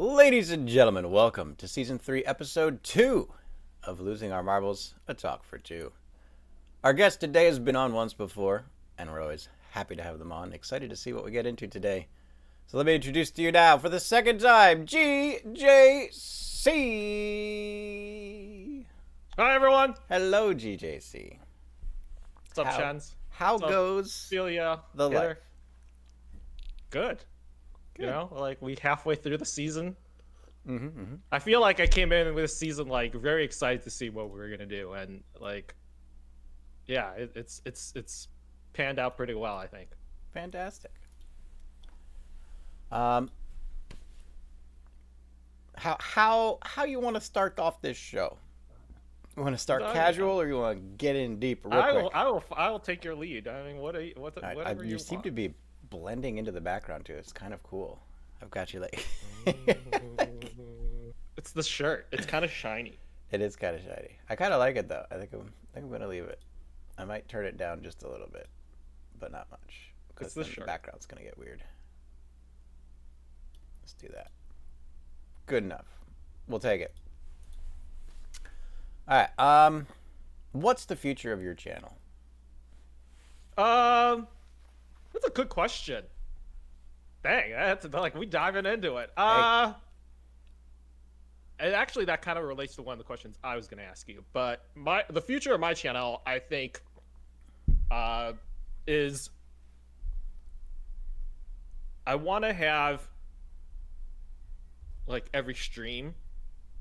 Ladies and gentlemen, welcome to Season 3, Episode 2 of Losing Our Marbles, a Talk for Two. Our guest today has been on once before, and we're always happy to have them on. Excited to see what we get into today. So let me introduce to you now, for the second time, GJC! Hi, everyone. Hello, GJC. What's up, Shans? How What's up, goes Celia? the life? Good. Good. You know, like we halfway through the season. Mm-hmm. I feel like I came in with this season like very excited to see what we were gonna do, and like, yeah, it's panned out pretty well, I think. Fantastic. How you want to start off this show? You want to start casual, or you want to get in deep real quick? I will take your lead. I mean, whatever You you seem want. to be blending into the background too. It's kind of cool. I've got you like. It's the shirt. It's kind of shiny. It is kind of shiny. I kind of like it though. I think I'm gonna leave it. I might turn it down just a little bit, but not much, because the background's gonna get weird. Let's do that. Good enough. We'll take it. All right. What's the future of your channel? That's a good question. Dang, that's like we diving into it. And actually, that kind of relates to one of the questions I was going to ask you. But the future of my channel, I think, is I want to have like every stream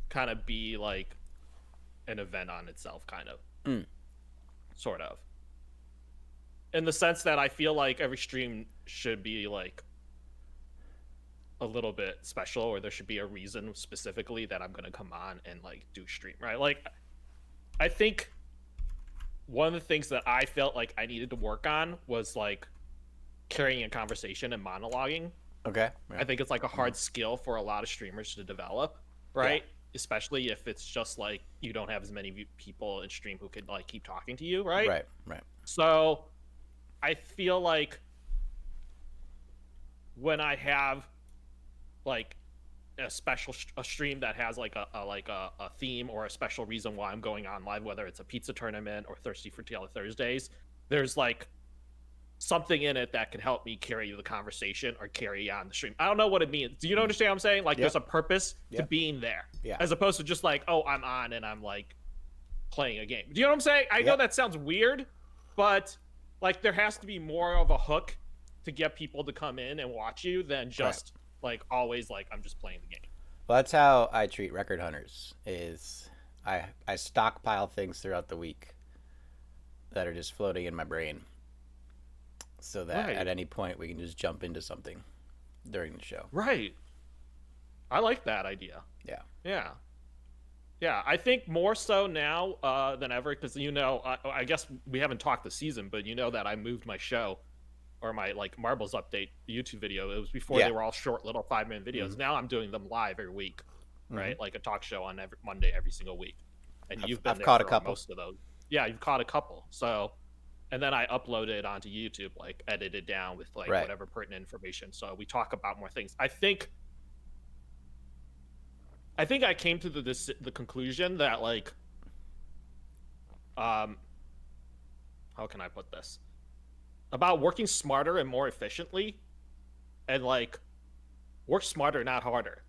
kind of be like an event on itself, kind of, sort of. In the sense that I feel like every stream should be like a little bit special, or there should be a reason specifically that I'm gonna come on and like do stream, right? Like, I think one of the things that I felt like I needed to work on was like carrying a conversation and monologuing. Okay. Yeah. I think it's like a hard skill for a lot of streamers to develop, right? Yeah. Especially if it's just like you don't have as many people in stream who could like keep talking to you, right? Right. So I feel like when I have like a stream that has like a theme or a special reason why I'm going on live, whether it's a pizza tournament or Thirsty for Taylor Thursdays, there's like something in it that can help me carry the conversation or carry on the stream. I don't know what it means. Do you understand what I'm saying? Like, there's a purpose to being there, as opposed to just like, oh, I'm on and I'm like playing a game. Do you know what I'm saying? I know that sounds weird, but like there has to be more of a hook to get people to come in and watch you than just like always like I'm just playing the game. Well, that's how I treat record hunters. Is I stockpile things throughout the week that are just floating in my brain, so that at any point we can just jump into something during the show. Right. I like that idea. Yeah, I think more so now than ever, because I guess we haven't talked this season, but you know that I moved my show or my like Marbles update YouTube video. It was before they were all short little 5-minute videos. Now I'm doing them live every week, right? Like a talk show on every Monday every single week. And you've been caught there for most of those. Yeah, you've caught a couple. So, and then I upload it onto YouTube, like edited down with like whatever pertinent information. So we talk about more things. I think I came to the conclusion that like, how can I put this? About working smarter and more efficiently, and like work smarter, not harder.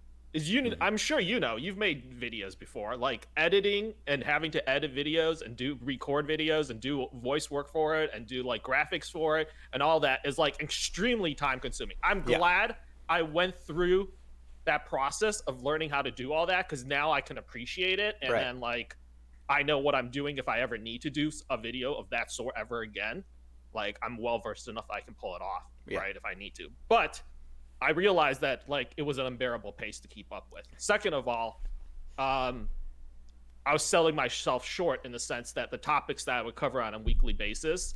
I'm sure you've made videos before, like editing and having to edit videos and record videos and do voice work for it and do like graphics for it and all that is like extremely time consuming. I'm glad I went through that process of learning how to do all that, because now I can appreciate it, and then like I know what I'm doing if I ever need to do a video of that sort ever again. Like I'm well versed enough I can pull it off, right, if I need to. But I realized that like it was an unbearable pace to keep up with. Second of all, I was selling myself short in the sense that the topics that I would cover on a weekly basis,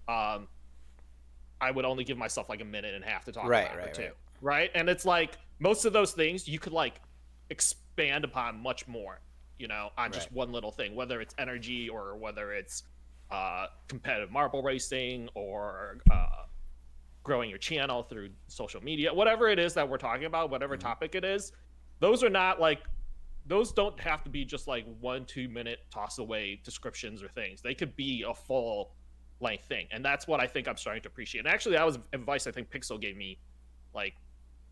I would only give myself like a minute and a half to talk about or two. Right? And it's like most of those things you could like expand upon much more, on just one little thing, whether it's energy or whether it's competitive marble racing or growing your channel through social media, whatever it is that we're talking about, whatever topic it is, those are not like those don't have to be just like 1-2 minute toss away descriptions or things. They could be a full length thing, and that's what I think I'm starting to appreciate. And actually, that was advice I think Pixel gave me, like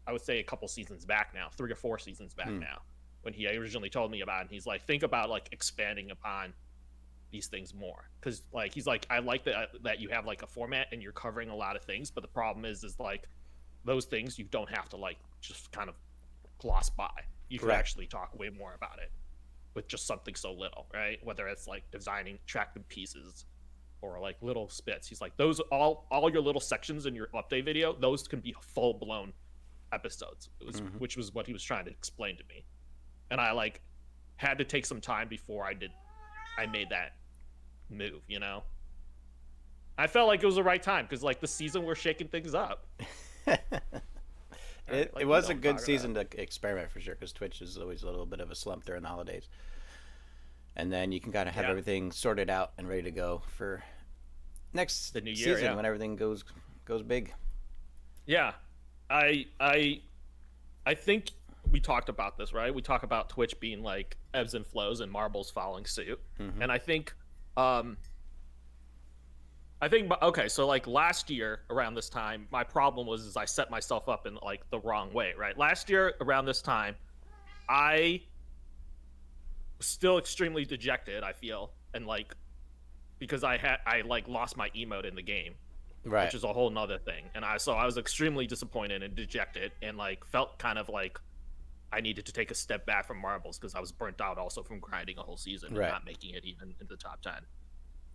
I would say a couple seasons back now, 3 or 4 seasons back now, when he originally told me about it. And he's like, think about like expanding upon these things more, because like he's like, I like that you have like a format and you're covering a lot of things, but the problem is like those things you don't have to like just kind of gloss by. You can actually talk way more about it with just something so little, right? Whether it's like designing attractive pieces or like little spits. He's like, those all your little sections in your update video, those can be full blown episodes. It was which was what he was trying to explain to me. And I like had to take some time before I made that move, you know? I felt like it was the right time because like the season we're shaking things up. It was a good season to experiment for sure, because Twitch is always a little bit of a slump during the holidays. And then you can kind of have everything sorted out and ready to go for the new year, season when everything goes big. Yeah. I think we talked about this, right? We talk about Twitch being like ebbs and flows and marbles following suit. And I think okay, so like last year around this time, my problem was I set myself up in like the wrong way, right? Last year around this time, I was still extremely dejected, I feel, and like because I like lost my emote in the game, right? Which is a whole nother thing. And I was extremely disappointed and dejected, and like felt kind of like I needed to take a step back from marbles because I was burnt out also from grinding a whole season and not making it even in the top 10.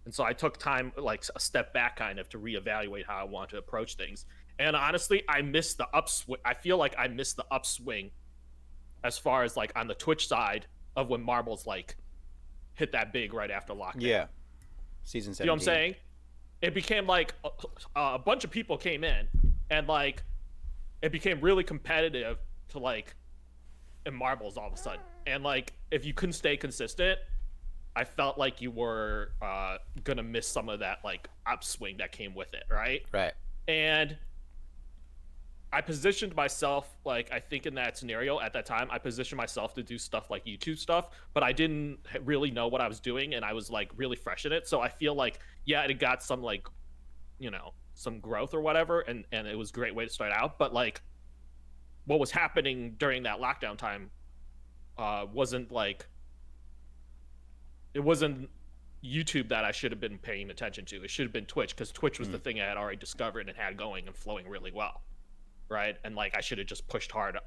And so I took time, like a step back kind of to reevaluate how I want to approach things. And honestly, I missed the upswing. I feel like I missed the upswing as far as like on the Twitch side of when marbles like hit that big right after lockdown. Yeah. Season 17. You know what I'm saying? It became like a bunch of people came in and like it became really competitive to like in marbles all of a sudden. And like if you couldn't stay consistent, I felt like you were gonna miss some of that like upswing that came with it, right? Right. And I positioned myself, like I think in that scenario at that time, I positioned myself to do stuff like YouTube stuff, but I didn't really know what I was doing, and I was like really fresh in it. So I feel like it got some like, you know, some growth or whatever, and it was a great way to start out. But like, what was happening during that lockdown time wasn't like. It wasn't YouTube that I should have been paying attention to. It should have been Twitch, because Twitch was the thing I had already discovered and had going and flowing really well, right? And like I should have just pushed hard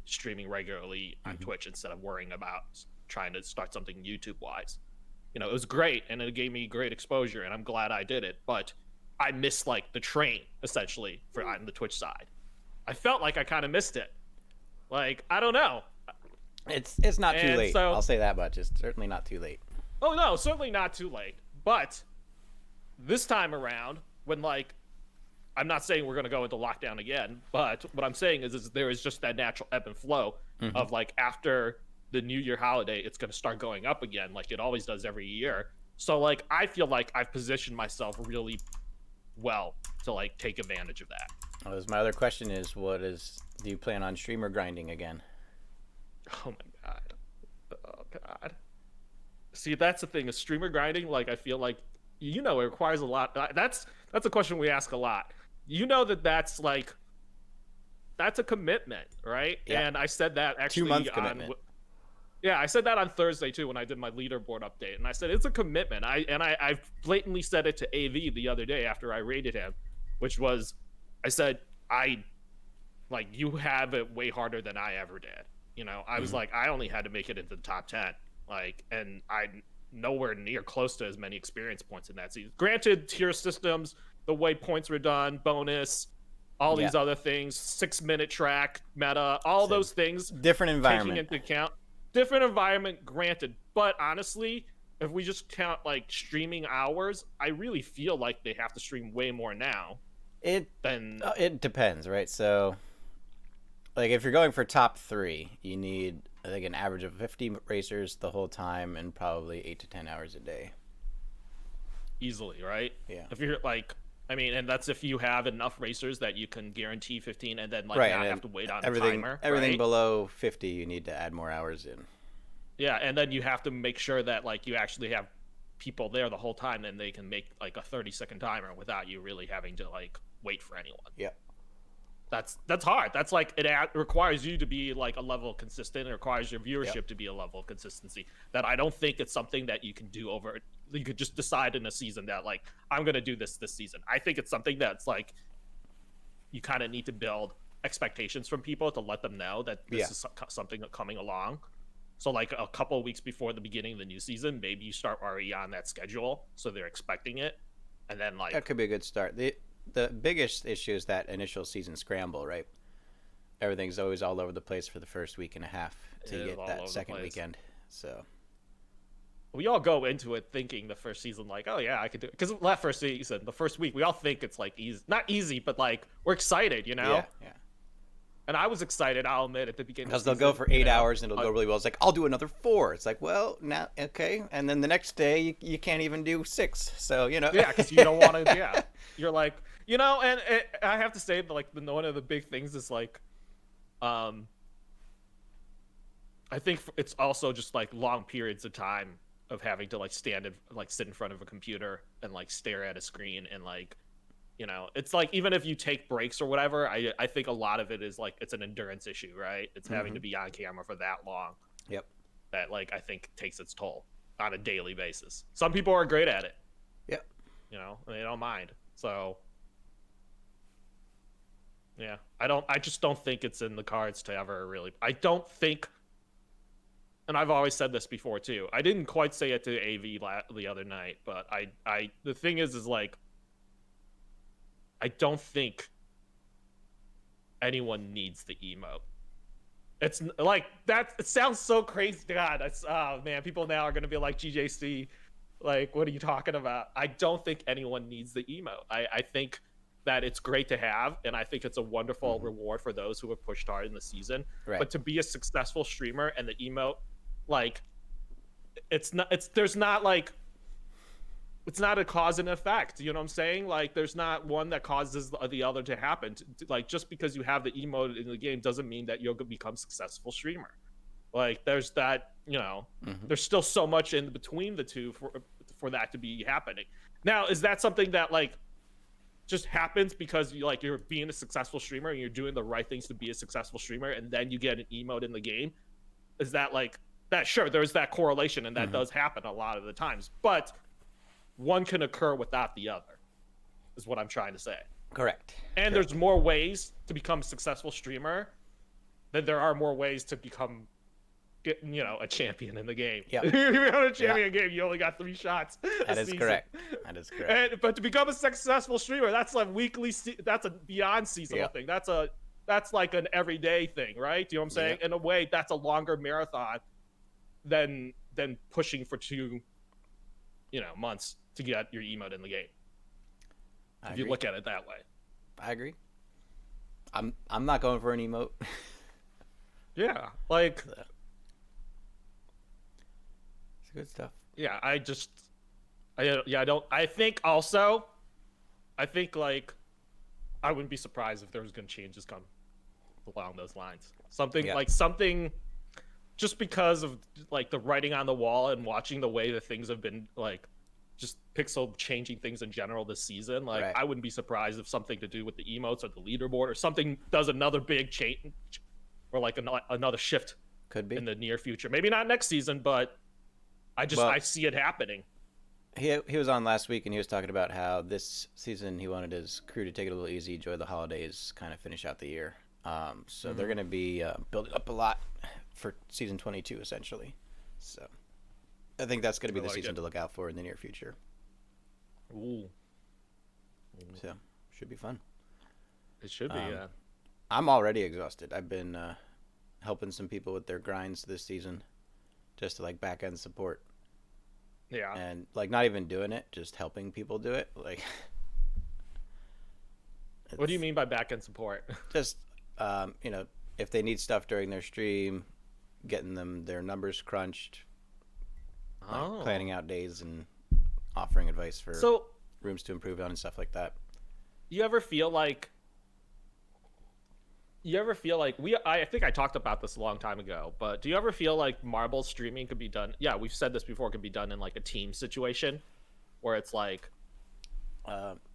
streaming regularly on Twitch instead of worrying about trying to start something YouTube-wise. You know, it was great, and it gave me great exposure, and I'm glad I did it, but I missed like the train, essentially, for on the Twitch side. I felt like I kind of missed it. Like, I don't know. It's not too late. So, I'll say that much. It's certainly not too late. Oh, no, certainly not too late. But this time around, when, like, I'm not saying we're going to go into lockdown again, but what I'm saying is there is just that natural ebb and flow of, like, after the New Year holiday, it's going to start going up again, like it always does every year. So, like, I feel like I've positioned myself really well to, like, take advantage of that. Well, my other question is, do you plan on streamer grinding again? Oh, my God. Oh, God. See, that's the thing. Is streamer grinding, like, I feel like, you know, it requires a lot. That's a question we ask a lot. You know that's like, that's a commitment, right? Yeah. And I said that actually 2-month commitment. Yeah, I said that on Thursday too when I did my leaderboard update, and I said it's a commitment. I blatantly said it to AV the other day after I rated him, which was, I said you have it way harder than I ever did. You know, I was like, I only had to make it into the top 10. Like, and I'm nowhere near close to as many experience points in that season. Granted, tier systems, the way points were done, bonus, all these other things, 6-minute track, meta, all those things. Different environment. Taking into account. Different environment, granted. But honestly, if we just count, like, streaming hours, I really feel like they have to stream way more now. It depends, right? So, like, if you're going for top 3, you need, I think, an average of 50 racers the whole time and probably 8 to 10 hours a day. Easily, right? Yeah. If you're like, I mean, and that's if you have enough racers that you can guarantee 15 and then like Right, not and have to wait on a everything timer. everything Right? below 50, you need to add more hours in. Yeah, and then you have to make sure that like you actually have people there the whole time, and they can make like a 30-second timer without you really having to like wait for anyone. Yeah. That's hard. That's like it requires you to be like a level of consistent. It requires your viewership Yep. to be a level of consistency. That I don't think it's something that you can do over. You could just decide in a season that like I'm gonna do this season. I think it's something that's like you kind of need to build expectations from people to let them know that this is something coming along. So like a couple of weeks before the beginning of the new season, maybe you start already on that schedule, so they're expecting it, and then like That could be a good start. The biggest issue is that initial season scramble, right? Everything's always all over the place for the first week and a half to get that second weekend. So we all go into it thinking the first season like, oh yeah, I could do it. Because that first season, the first week, we all think it's like easy, not easy, but like we're excited, you know? Yeah. And I was excited, I'll admit, at the beginning. Because they'll go for 8 hours and it'll go really well. It's like, I'll do another 4. It's like, well, now, okay. And then the next day, you can't even do 6. So, you know. Yeah, because you don't want to, yeah. You're like, you know, and I have to say, like, one of the big things is, like, I think it's also just, like, long periods of time of having to, like, sit in front of a computer and, like, stare at a screen and, like, you know, it's like even if you take breaks or whatever, I think a lot of it is like it's an endurance issue, right? It's having to be on camera for that long. Yep. That like I think takes its toll on a daily basis. Some people are great at it. Yep. You know, they don't mind. So yeah, I just don't think it's in the cards to ever really. I don't think, and I've always said this before too. I didn't quite say it to AV the other night, but the thing is like. I don't think anyone needs the emote. It's like that. It sounds so crazy. God, that's oh man. People now are gonna be like GJC, like what are you talking about? I don't think anyone needs the emote. I think that it's great to have, and I think it's a wonderful reward for those who have pushed hard in the season. Right. But to be a successful streamer and the emote, like, it's not. There's not like. It's not a cause and effect. You know what I'm saying? Like, there's not one that causes the other to happen. Like, just because you have the emote in the game doesn't mean that you'll become a successful streamer. Like, there's that, you know, there's still so much in between the two for that to be happening. Now, is that something that, like, just happens because you're being a successful streamer and you're doing the right things to be a successful streamer and then you get an emote in the game? Is that, like, that? Sure, there's that correlation and that does happen a lot of the times. But one can occur without the other, is what I'm trying to say. Correct. And there's more ways to become a successful streamer than there are more ways to become, you know, a champion in the game. Yeah. If you're on a champion game, you only got 3 shots. That is correct. That is correct. But to become a successful streamer, that's like that's a beyond seasonal thing. That's like an everyday thing, right? Do you know what I'm saying? In a way, that's a longer marathon than pushing for 2, you know, months to get your emote in the game. If you look at it that way. I agree. I'm not going for an emote. Yeah, like it's good stuff. Yeah, I don't. I think like I wouldn't be surprised if there was going to changes come along those lines. Something just because of like the writing on the wall and watching the way that things have been like just pixel changing things in general this season. Like I wouldn't be surprised if something to do with the emotes or the leaderboard or something does another big change or like another shift could be in the near future. Maybe not next season, but I see it happening. He was on last week and he was talking about how this season he wanted his crew to take it a little easy, enjoy the holidays, kind of finish out the year. So they're going to be building up a lot for season 22 essentially. So I think that's going to be the season to look out for in the near future. Ooh. So should be fun. It should be. Yeah. I'm already exhausted. I've been helping some people with their grinds this season, just to like back end support. Yeah. And like not even doing it, just helping people do it. Like, what do you mean by back end support? Just you know, if they need stuff during their stream, getting them their numbers crunched, like planning out days and offering advice for rooms to improve on and stuff like that. you ever feel like I think I talked about this a long time ago, but do you ever feel like marble streaming could be done? Yeah, we've said this before, could be done in like a team situation where it's like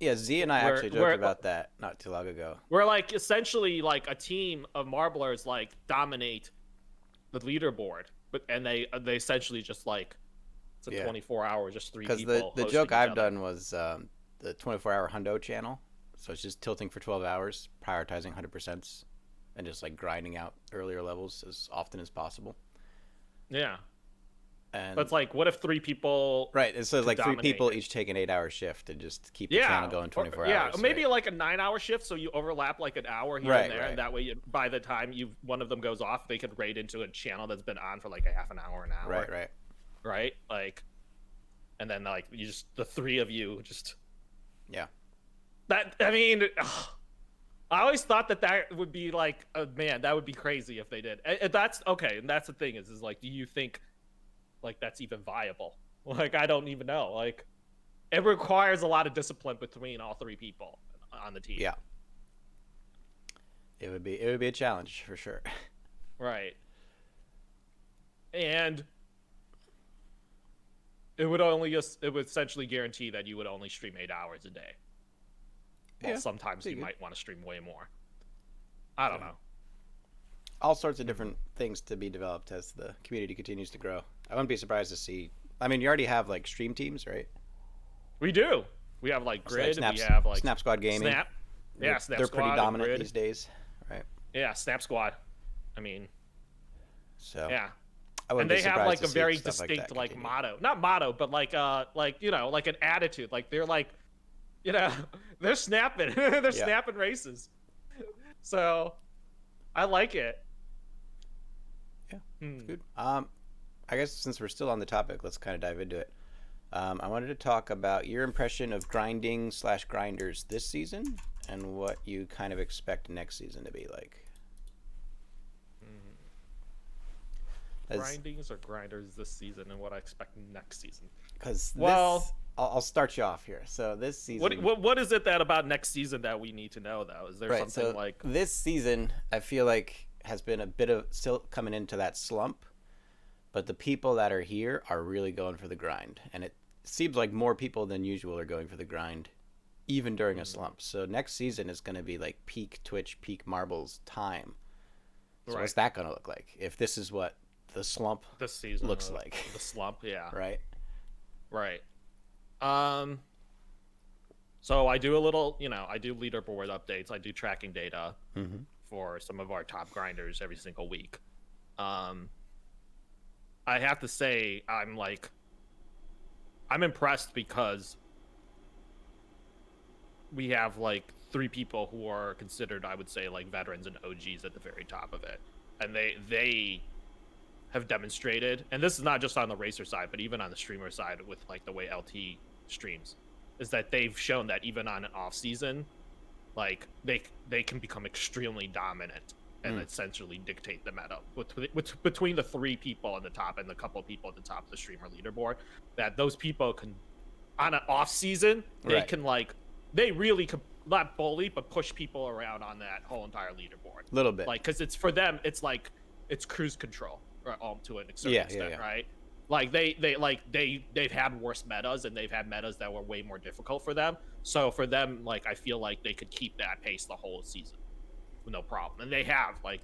Yeah, Z and I actually joked about that not too long ago. where like essentially like a team of marblers like dominate the leaderboard, but and they essentially just like it's a 24-hour just three people. Because the joke I've done was the 24-hour hundo channel, so it's just tilting for 12 hours, prioritizing 100%, and just like grinding out earlier levels as often as possible. Yeah. And but it's like, what if 3 people? Right, it says like 3 people each take an 8-hour shift and just keep the channel going 24 hours. Yeah, maybe like a 9-hour shift, so you overlap like an hour here and there, and that way, by the time one of them goes off, they could raid into a channel that's been on for like a half an hour, an hour. Right. Like, and then like you just the 3 of you just. Yeah. That I mean. I always thought that would be like, man, that would be crazy if they did. And that's okay. And that's the thing is like, do you think like that's even viable? Like, I don't even know. Like, it requires a lot of discipline between all 3 people on the team. Yeah. It would be a challenge for sure. Right. And it would essentially guarantee that you would only stream 8 hours a day. Well, sometimes you might want to stream way more. I don't know. All sorts of different things to be developed as the community continues to grow. I wouldn't be surprised to see. I mean, you already have like stream teams, right? We do. We have like Grid. So like we have like Snap Squad Gaming. Snap. Yeah, Snap they're Squad. They're pretty dominant these days, right? Yeah, Snap Squad. I mean, so yeah. And they have like a very distinct like motto, not motto, but like like an attitude. Like they're like. They're snapping. They're snapping races. So, I like it. Yeah, it's good. I guess since we're still on the topic, let's kind of dive into it. I wanted to talk about your impression of grinding/grinders this season and what you kind of expect next season to be like. Grindings or grinders this season and what I expect next season. Because I'll start you off here. So this season, what is it that about next season that we need to know though? Is there something like this season? I feel like has been a bit of still coming into that slump, but the people that are here are really going for the grind, and it seems like more people than usual are going for the grind, even during a slump. So next season is going to be like peak Twitch, peak Marbles time. So what's that going to look like if this is what the slump this season looks like? The slump, yeah. Right. So I do a little, I do leaderboard updates. I do tracking data for some of our top grinders every single week. I have to say, I'm impressed because we have like 3 people who are considered, I would say, like veterans and OGs at the very top of it. And they have demonstrated, and this is not just on the racer side, but even on the streamer side with like the way LT streams, is that they've shown that even on an off season, like they can become extremely dominant and essentially dictate the meta between the 3 people at the top and the couple people at the top of the streamer leaderboard. That those people can, on an off season, they can they really could not bully but push people around on that whole entire leaderboard a little bit, like because it's for them, it's like it's cruise control to an certain extent, right? Like they've had worse metas, and they've had metas that were way more difficult for them. So for them, like I feel like they could keep that pace the whole season with no problem. And they have like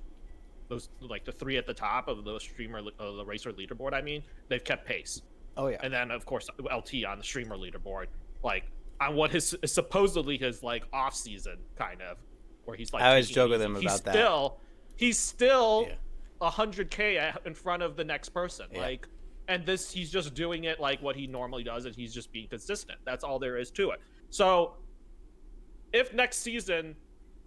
those, like the 3 at the top of the streamer, the racer leaderboard. I mean, they've kept pace. Oh yeah. And then of course LT on the streamer leaderboard, like on what is supposedly his like off season kind of, where he's like I always joke with him about that. He's still 100K in front of the next person, like, and he's just doing it like what he normally does, and he's just being consistent. That's all there is to it. So if next season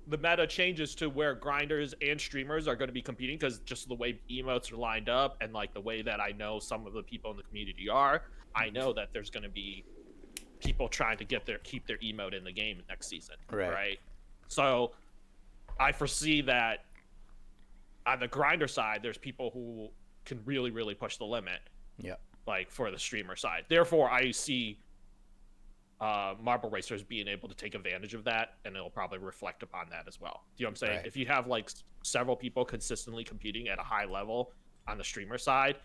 the meta changes to where grinders and streamers are going to be competing, because just the way emotes are lined up and like the way that I know some of the people in the community are, I know that there's going to be people trying to keep their emote in the game next season, right? So I foresee that on the grinder side, there's people who can really, really push the limit. Yeah. Like for the streamer side. Therefore, I see marble racers being able to take advantage of that, and it'll probably reflect upon that as well. Do you know what I'm saying? Right. If you have like several people consistently competing at a high level on the streamer side,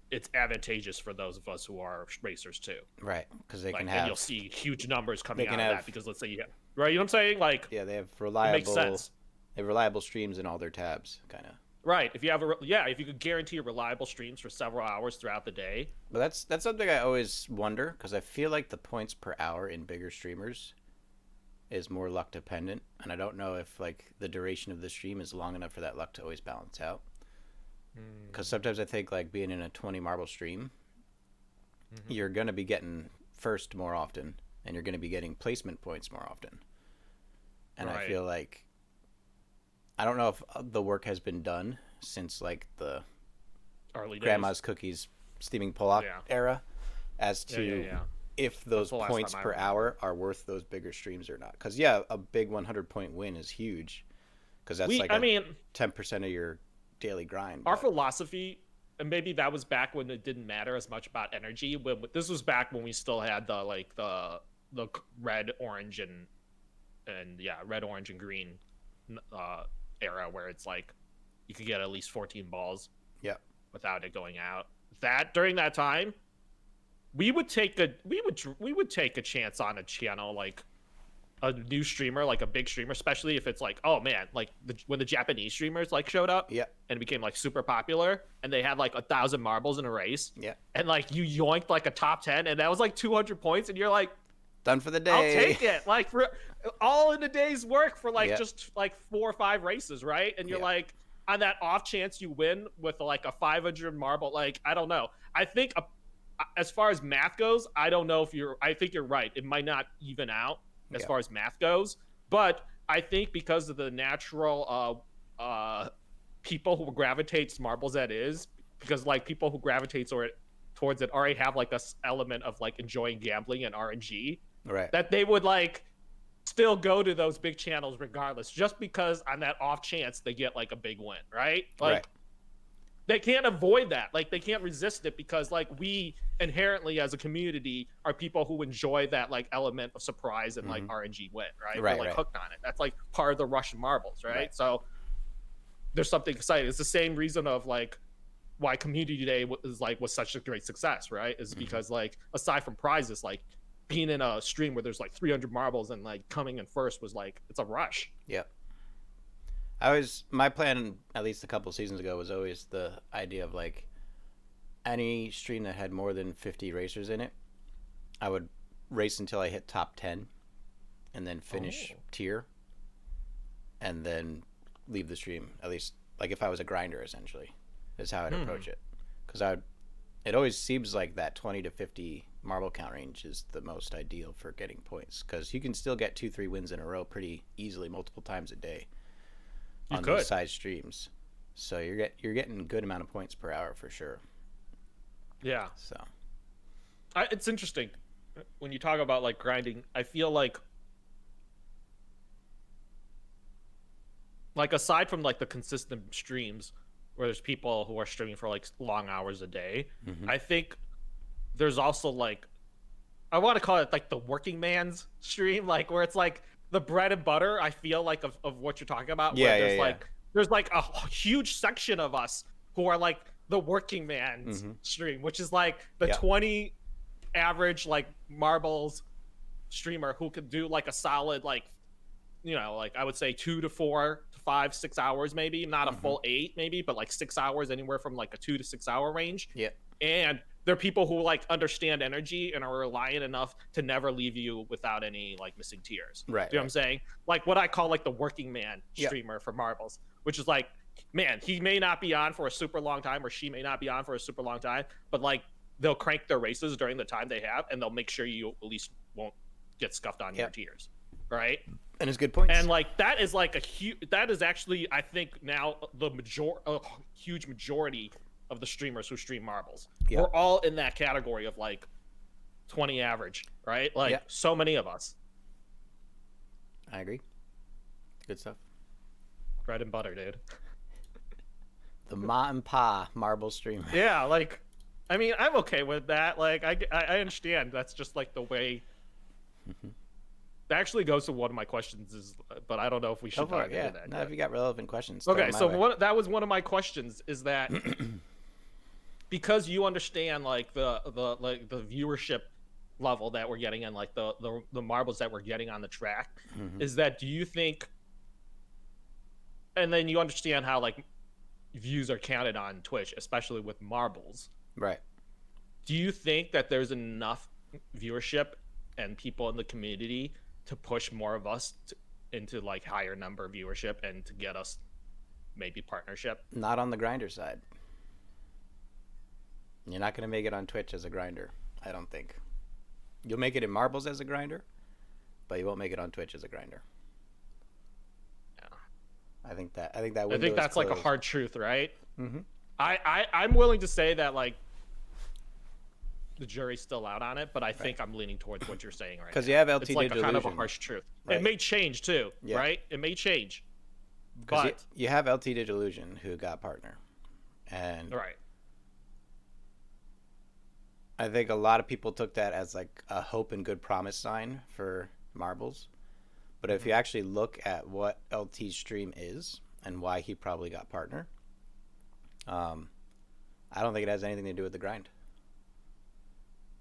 it's advantageous for those of us who are racers too. Right, because they Like, can and have you'll see huge numbers coming out of have, that because let's say you have, right, you know what I'm saying? Like, yeah, they have it makes sense. reliable streams in all their tabs, kind of. Right. If you have if you could guarantee reliable streams for several hours throughout the day. But that's something I always wonder, because I feel like the points per hour in bigger streamers is more luck dependent, and I don't know if like the duration of the stream is long enough for that luck to always balance out. Because sometimes I think like being in a 20 marble stream, you're gonna be getting first more often, and you're gonna be getting placement points more often. And I feel like I don't know if the work has been done since like the Early days. Grandma's Cookies steaming Pollock era as to if those points per hour are worth those bigger streams or not. Because a big 100-point win is huge, because that's 10% of your daily grind. Our philosophy, and maybe that was back when it didn't matter as much about energy. This was back when we still had the red, orange, and red, orange, and green era, where it's like you could get at least 14 balls without it going out. That during that time, we would take a chance on a channel, like a new streamer, like a big streamer, especially if it's like, oh man, like when the Japanese streamers like showed up and it became like super popular, and they had like 1,000 marbles in a race, and like you yoinked like a top 10, and that was like 200 points, and you're like, done for the day. I'll take it, like for all in a day's work for like just like 4 or 5 races, right? And you're like, on that off chance you win with like a 500 marble, like I don't know. I think as far as math goes, I don't know if I think you're right. It might not even out as far as math goes, but I think because of the natural people who gravitate marbles because like people who gravitate towards it already have like this element of like enjoying gambling and RNG. Right. That they would like still go to those big channels regardless, just because on that off chance they get like a big win, right? Like they can't avoid that. Like they can't resist it, because like we inherently as a community are people who enjoy that like element of surprise and like RNG win, right? We're like hooked on it. That's like part of the Russian marbles, right? So there's something exciting. It's the same reason of like why Community Day was such a great success, right? Is because like aside from prizes, like being in a stream where there's like 300 marbles and like coming in first was like, it's a rush. My plan, at least a couple seasons ago, was always the idea of like any stream that had more than 50 racers in it, I would race until I hit top 10 and then finish tier and then leave the stream. At least like if I was a grinder, essentially, is how I'd approach it. Because it always seems like that 20 to 50 marble count range is the most ideal for getting points, because you can still get 2-3 wins in a row pretty easily multiple times a day on those size streams. So you're getting a good amount of points per hour for sure. Yeah. So it's interesting when you talk about like grinding. I feel like aside from like the consistent streams where there's people who are streaming for like long hours a day, I think there's also like, I want to call it like the working man's stream, like where it's like the bread and butter, I feel like of what you're talking about. There's like a huge section of us who are like the working man's stream, which is like the 20 average like marbles streamer who could do like a solid like, you know, like I would say 2 to 4 to 5, 6 hours, maybe not a full 8 maybe, but like 6 hours, anywhere from like a 2 to 6 hour range. And they're people who like understand energy and are reliant enough to never leave you without any like missing tiers. Right. You know what I'm saying? Like what I call like the working man streamer for marbles, which is like, man, he may not be on for a super long time, or she may not be on for a super long time, but like they'll crank their races during the time they have, and they'll make sure you at least won't get scuffed on your tiers. Right. And it's good points. And like that is like that is actually, I think now the huge majority of the streamers who stream marbles. We're all in that category of like 20 average, right? Like so many of us. I agree. Good stuff. Bread and butter, dude. The ma and pa marble streamer. Yeah, like, I mean, I'm okay with that. Like, I understand that's just like the way That actually goes to one of my questions, but I don't know if we should dive into that. No, if you got relevant questions. Okay, so that was one of my questions, is that because you understand like the viewership level that we're getting and like the marbles that we're getting on the track, is that, do you think, and then you understand how like views are counted on Twitch, especially with marbles, right? Do you think that there's enough viewership and people in the community to push more of us into like higher number viewership and to get us maybe partnership? Not on the grinder side. You're not going to make it on Twitch as a grinder, I don't think. You'll make it in marbles as a grinder, but you won't make it on Twitch as a grinder. Yeah. I think that's closed. Like a hard truth, right? I'm willing to say that like the jury's still out on it, but I think I'm leaning towards what you're saying right now. Because you have LT it's like Delusion. a kind of a harsh truth. Right. It may change too, right? It may change. But you have LT Delusion who got partner. And right. I think a lot of people took that as like a hope and good promise sign for marbles. But if you actually look at what LT's stream is and why he probably got partner, I don't think it has anything to do with the grind.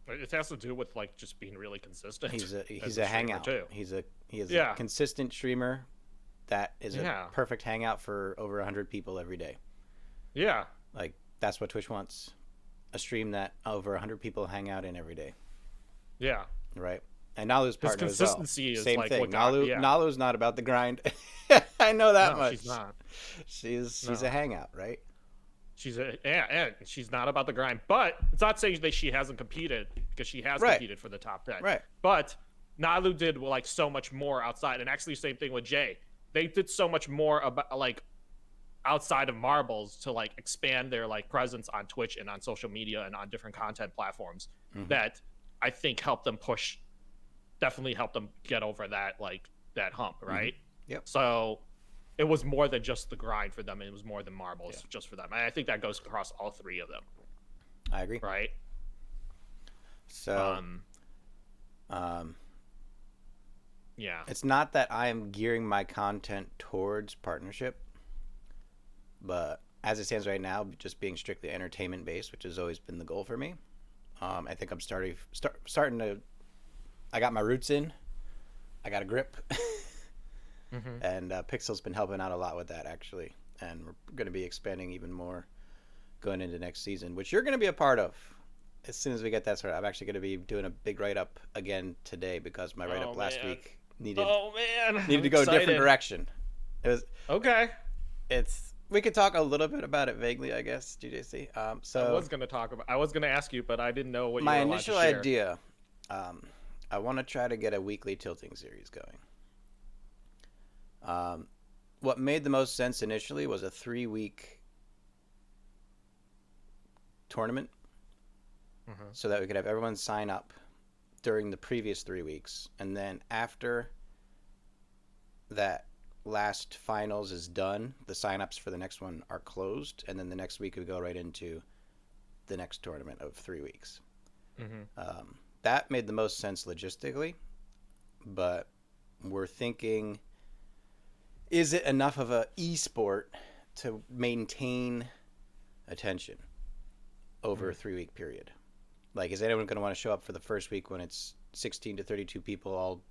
It has to do with like just being really consistent. He's a hangout too. He is a consistent streamer that is a perfect hangout for over 100 people every day. Yeah. Like that's what Twitch wants. A stream that over 100 people hang out in every day. Yeah. Right. And Nalu's partner as well. Consistency is same like thing. Nalu's not about the grind. I know that much. She's not. She's a hangout, right? She's not about the grind, but it's not saying that she hasn't competed, because she has competed for the top 10. Right. But Nalu did like so much more outside, and actually same thing with Jay. They did so much more about like outside of marbles to like expand their like presence on Twitch and on social media and on different content platforms that I think definitely helped them get over that like that hump, right? Yep. So it was more than just the grind for them. It was more than marbles just for them. And I think that goes across all three of them. I agree. Right. So, yeah. It's not that I am gearing my content towards partnership, but as it stands right now, just being strictly entertainment based, which has always been the goal for me. I think I'm starting to. I got my roots in. I got a grip. And Pixel's been helping out a lot with that, actually. And we're going to be expanding even more going into next season, which you're going to be a part of as soon as we get that started. I'm actually going to be doing a big write-up again today because my write-up last week needed to go a different direction. It was okay. We could talk a little bit about it vaguely, I guess, GJC. So I was going to ask you, but I didn't know what you were my allowed initial to share. idea. I want to try to get a weekly tilting series going. What made the most sense initially was a 3-week tournament, so that we could have everyone sign up during the previous 3 weeks, and then after that last finals is done, the signups for the next one are closed, and then the next week we go right into the next tournament of 3 weeks. That made the most sense logistically, but we're thinking, is it enough of a esport to maintain attention over a 3-week period? Like, is anyone going to want to show up for the first week when it's 16 to 32 people all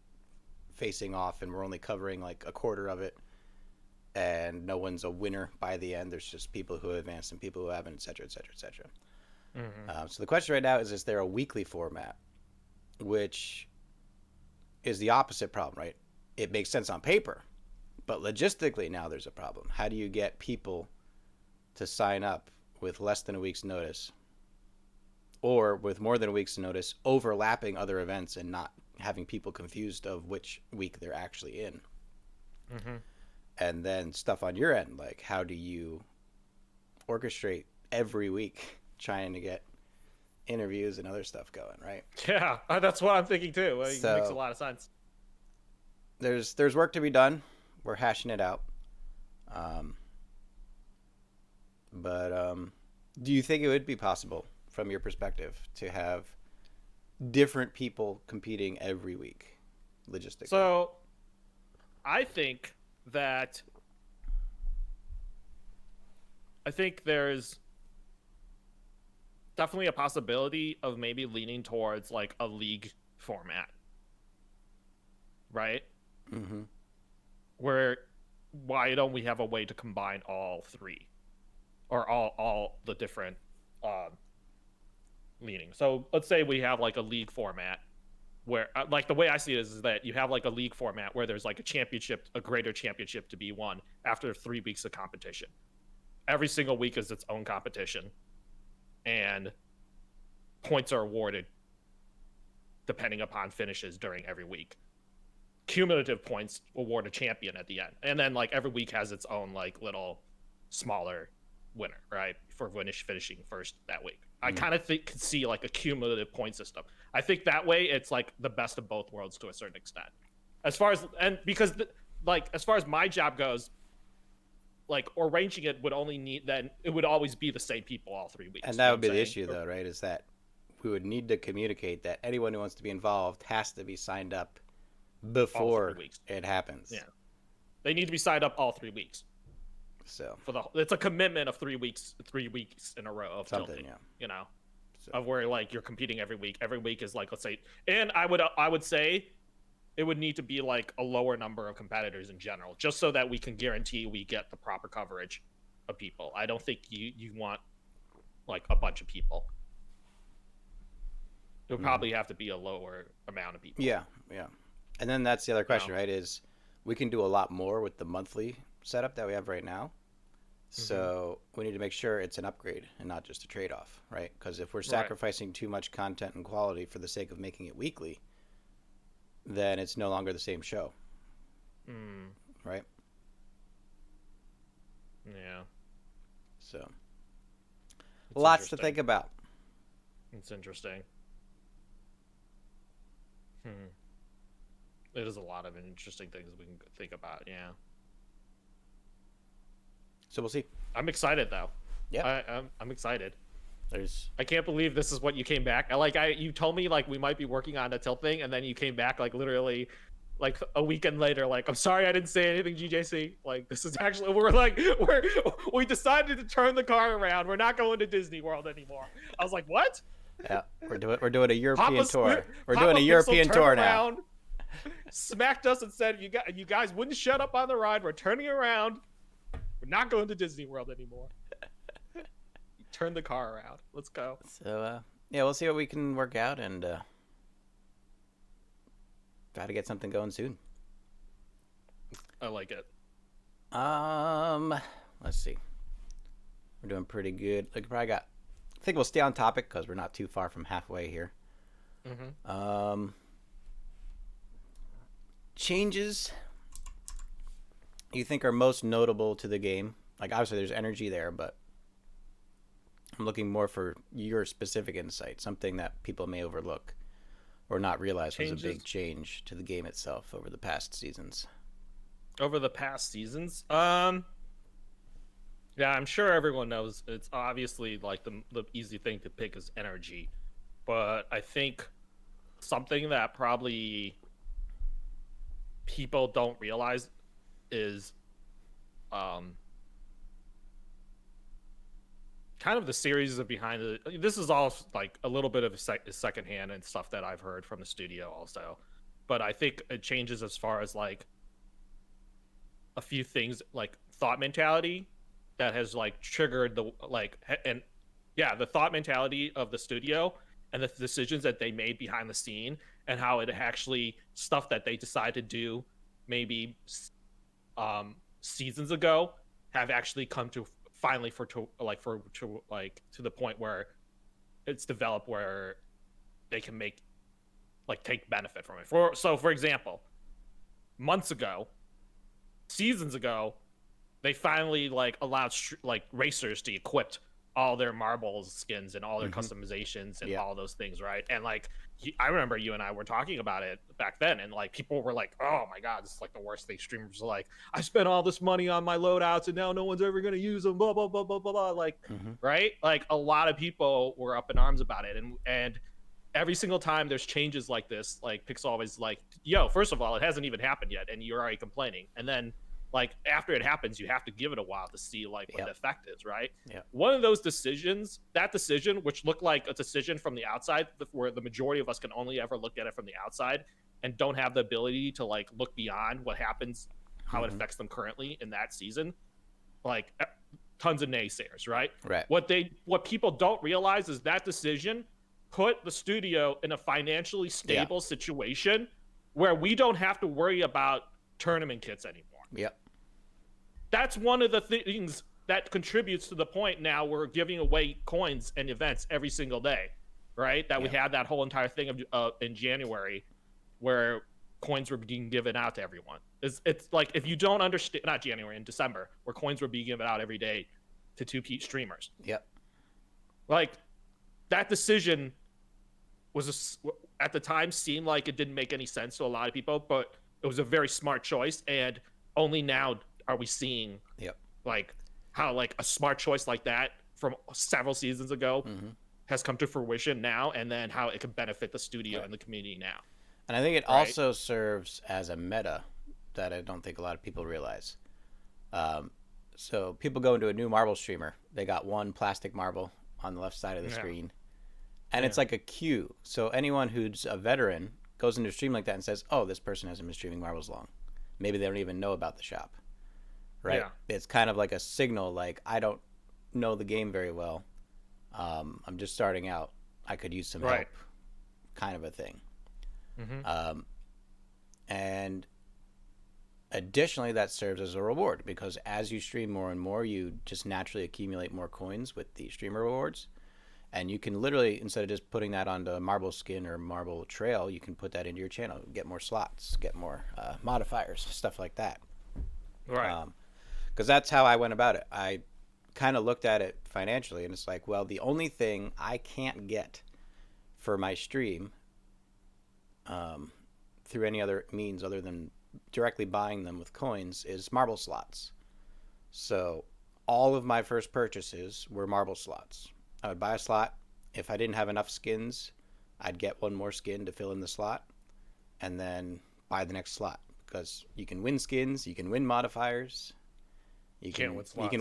facing off and we're only covering like a quarter of it and no one's a winner by the end? There's just people who have advanced and people who haven't, et cetera, et cetera, et cetera. So the question right now is there a weekly format, which is the opposite problem, right? It makes sense on paper, but logistically now there's a problem. How do you get people to sign up with less than a week's notice or with more than a week's notice, overlapping other events and not having people confused of which week they're actually in? And then stuff on your end, like how do you orchestrate every week trying to get interviews and other stuff going, right? Yeah, that's what I'm thinking too. It So, makes a lot of sense. There's work to be done. We're hashing it out. But do you think it would be possible, from your perspective, to have different people competing every week? logistically? So I think that there's definitely a possibility of maybe leaning towards like a league format, right? Mm-hmm. Where why don't we have a way to combine all three or all the different um leanings? So let's say we have like a league format where like the way I see it is that you have like a league format where there's like a championship, a greater championship to be won after 3 weeks of competition. Every single week is its own competition, and points are awarded depending upon finishes during every week. Cumulative points award a champion at the end, and then like every week has its own like little smaller winner, right, for finishing first that week. I kind of could see like a cumulative point system. I think that way it's like the best of both worlds to a certain extent. As far as because like as far as my job goes, like arranging it would only need then it would always be the same people all 3 weeks. And that would be the issue, though, right? Is that we would need to communicate that anyone who wants to be involved has to be signed up before it happens. Yeah, they need to be signed up all 3 weeks. So it's a commitment of 3 weeks, 3 weeks in a row of tilting. Yeah. You know, so. Of where like you're competing every week. Every week is like, let's say, and I would say it would need to be like a lower number of competitors in general, just so that we can guarantee we get the proper coverage of people. I don't think you want like a bunch of people. It would probably have to be a lower amount of people. Yeah, yeah. And then that's the other question, right? Is we can do a lot more with the monthly setup that we have right now. So we need to make sure it's an upgrade and not just a trade-off, right? Because if we're sacrificing too much content and quality for the sake of making it weekly, then it's no longer the same show. Right? Yeah. So lots to think about. It's interesting. It is a lot of interesting things we can think about, yeah. So we'll see. I'm excited though. Yeah. I'm excited. I can't believe this is what you came back. You told me like we might be working on a tilt thing, and then you came back like literally like a weekend later, like, I'm sorry I didn't say anything, GJC. Like, this is actually we decided to turn the car around. We're not going to Disney World anymore. I was like, what? Yeah, we're doing a European tour. We're doing a European tour now. Smacked us and said, you guys wouldn't shut up on the ride. We're turning around. We're not going to Disney World anymore. Turn the car around. Let's go. So yeah, we'll see what we can work out, and try to get something going soon. I like it. Let's see. We're doing pretty good. Like, I think we'll stay on topic because we're not too far from halfway here. Changes you think are most notable to the game? Like, obviously there's energy there, but I'm looking more for your specific insight, something that people may overlook or not realize was a big change to the game itself over the past seasons. Over the past seasons? Yeah, I'm sure everyone knows it's obviously like the easy thing to pick is energy. But I think something that probably people don't realize is kind of the series of behind it. This is all like a little bit of secondhand and stuff that I've heard from the studio also. But I think it changes as far as like a few things, like thought mentality that has like triggered the the thought mentality of the studio and the decisions that they made behind the scene, and how it actually stuff that they decided to do maybe seasons ago have actually come to finally to the point where it's developed where they can take benefit from it. For example, seasons ago, they finally allowed racers to equip all their marbles skins and all their customizations and all those things, right? And I remember you and I were talking about it back then, and people were like, "Oh my god, this is the worst thing." Streamers were like, "I spent all this money on my loadouts, and now no one's ever gonna use them." Blah blah blah blah blah blah. Right? A lot of people were up in arms about it, and every single time there's changes like this, like Pixel always like, yo, first of all, it hasn't even happened yet, and you're already complaining. And then like after it happens, you have to give it a while to see like what the effect is, right? Yeah. One of those decisions, that decision, which looked like a decision from the outside, where the majority of us can only ever look at it from the outside and don't have the ability to like look beyond what happens, how it affects them currently in that season. Like tons of naysayers, right? Right. What people don't realize is that decision put the studio in a financially stable situation where we don't have to worry about tournament kits anymore. Yep. That's one of the things that contributes to the point now we're giving away coins and events every single day, right? That we had that whole entire thing of in January where coins were being given out to everyone. It's like, if you don't understand, not January, in December, where coins were being given out every day to 2P streamers. Yep. Like, that decision at the time seemed like it didn't make any sense to a lot of people, but it was a very smart choice, and only now are we seeing like how like a smart choice like that from several seasons ago has come to fruition now, and then how it can benefit the studio and the community now. And I think it also serves as a meta that I don't think a lot of people realize. So people go into a new marble streamer, they got one plastic marble on the left side of the screen, and it's like a queue. So anyone who's a veteran goes into a stream like that and says, oh, this person hasn't been streaming marbles long. Maybe they don't even know about the shop, right? Yeah. It's kind of like a signal, like, I don't know the game very well. I'm just starting out. I could use some help, kind of a thing. And additionally, that serves as a reward, because as you stream more and more, you just naturally accumulate more coins with the streamer rewards. And you can literally, instead of just putting that onto marble skin or marble trail, you can put that into your channel, get more slots, get more modifiers, stuff like that. Right. Because that's how I went about it. I kind of looked at it financially, and it's like, well, the only thing I can't get for my stream through any other means other than directly buying them with coins is marble slots. So all of my first purchases were marble slots. I would buy a slot. If I didn't have enough skins, I'd get one more skin to fill in the slot, and then buy the next slot, because you can win skins, you can win modifiers, you can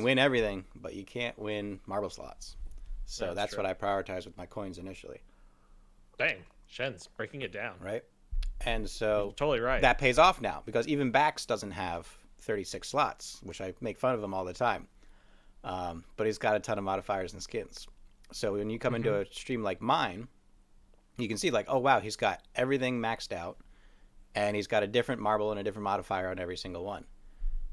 win everything, but you can't win marble slots. So that's what I prioritized with my coins initially. Dang, Shen's breaking it down. Right? And so you're totally right. That pays off now, because even Bax doesn't have 36 slots, which I make fun of him all the time. But he's got a ton of modifiers and skins. So when you come into a stream like mine, you can see like, oh, wow, he's got everything maxed out, and he's got a different marble and a different modifier on every single one.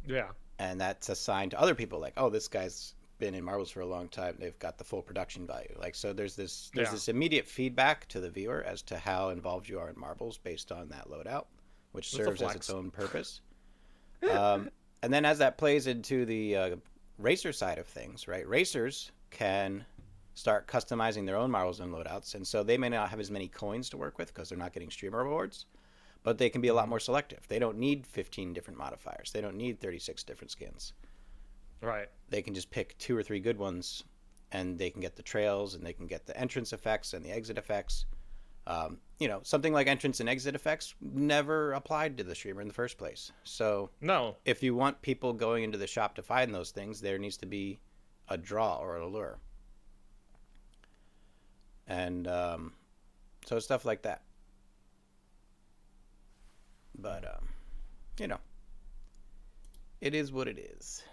Yeah. And that's a sign to other people, like, oh, this guy's been in marbles for a long time. They've got the full production value. Like, so there's this immediate feedback to the viewer as to how involved you are in marbles based on that loadout, which serves as its own purpose. And then as that plays into the racer side of things, right? Racers can start customizing their own marbles and loadouts, and so they may not have as many coins to work with because they're not getting streamer rewards, but they can be a lot more selective. They don't need 15 different modifiers. They don't need 36 different skins. Right. They can just pick 2 or 3 good ones, and they can get the trails, and they can get the entrance effects and the exit effects. Something like entrance and exit effects never applied to the streamer in the first place. So no, if you want people going into the shop to find those things, there needs to be a draw or an allure. And so stuff like that. But, it is what it is.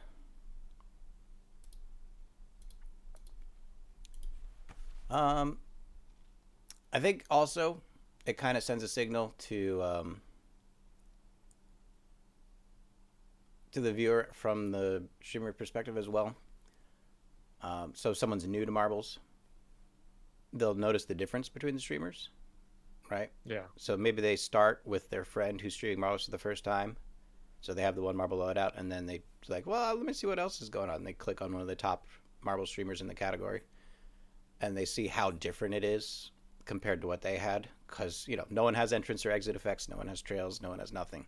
I think also it kind of sends a signal to the viewer from the streamer perspective as well. So if someone's new to marbles, they'll notice the difference between the streamers, right? Yeah. So maybe they start with their friend who's streaming marbles for the first time, so they have the one marble loadout, and then they're like, well, let me see what else is going on. And they click on one of the top marble streamers in the category, and they see how different it is compared to what they had, because no one has entrance or exit effects, no one has trails, no one has nothing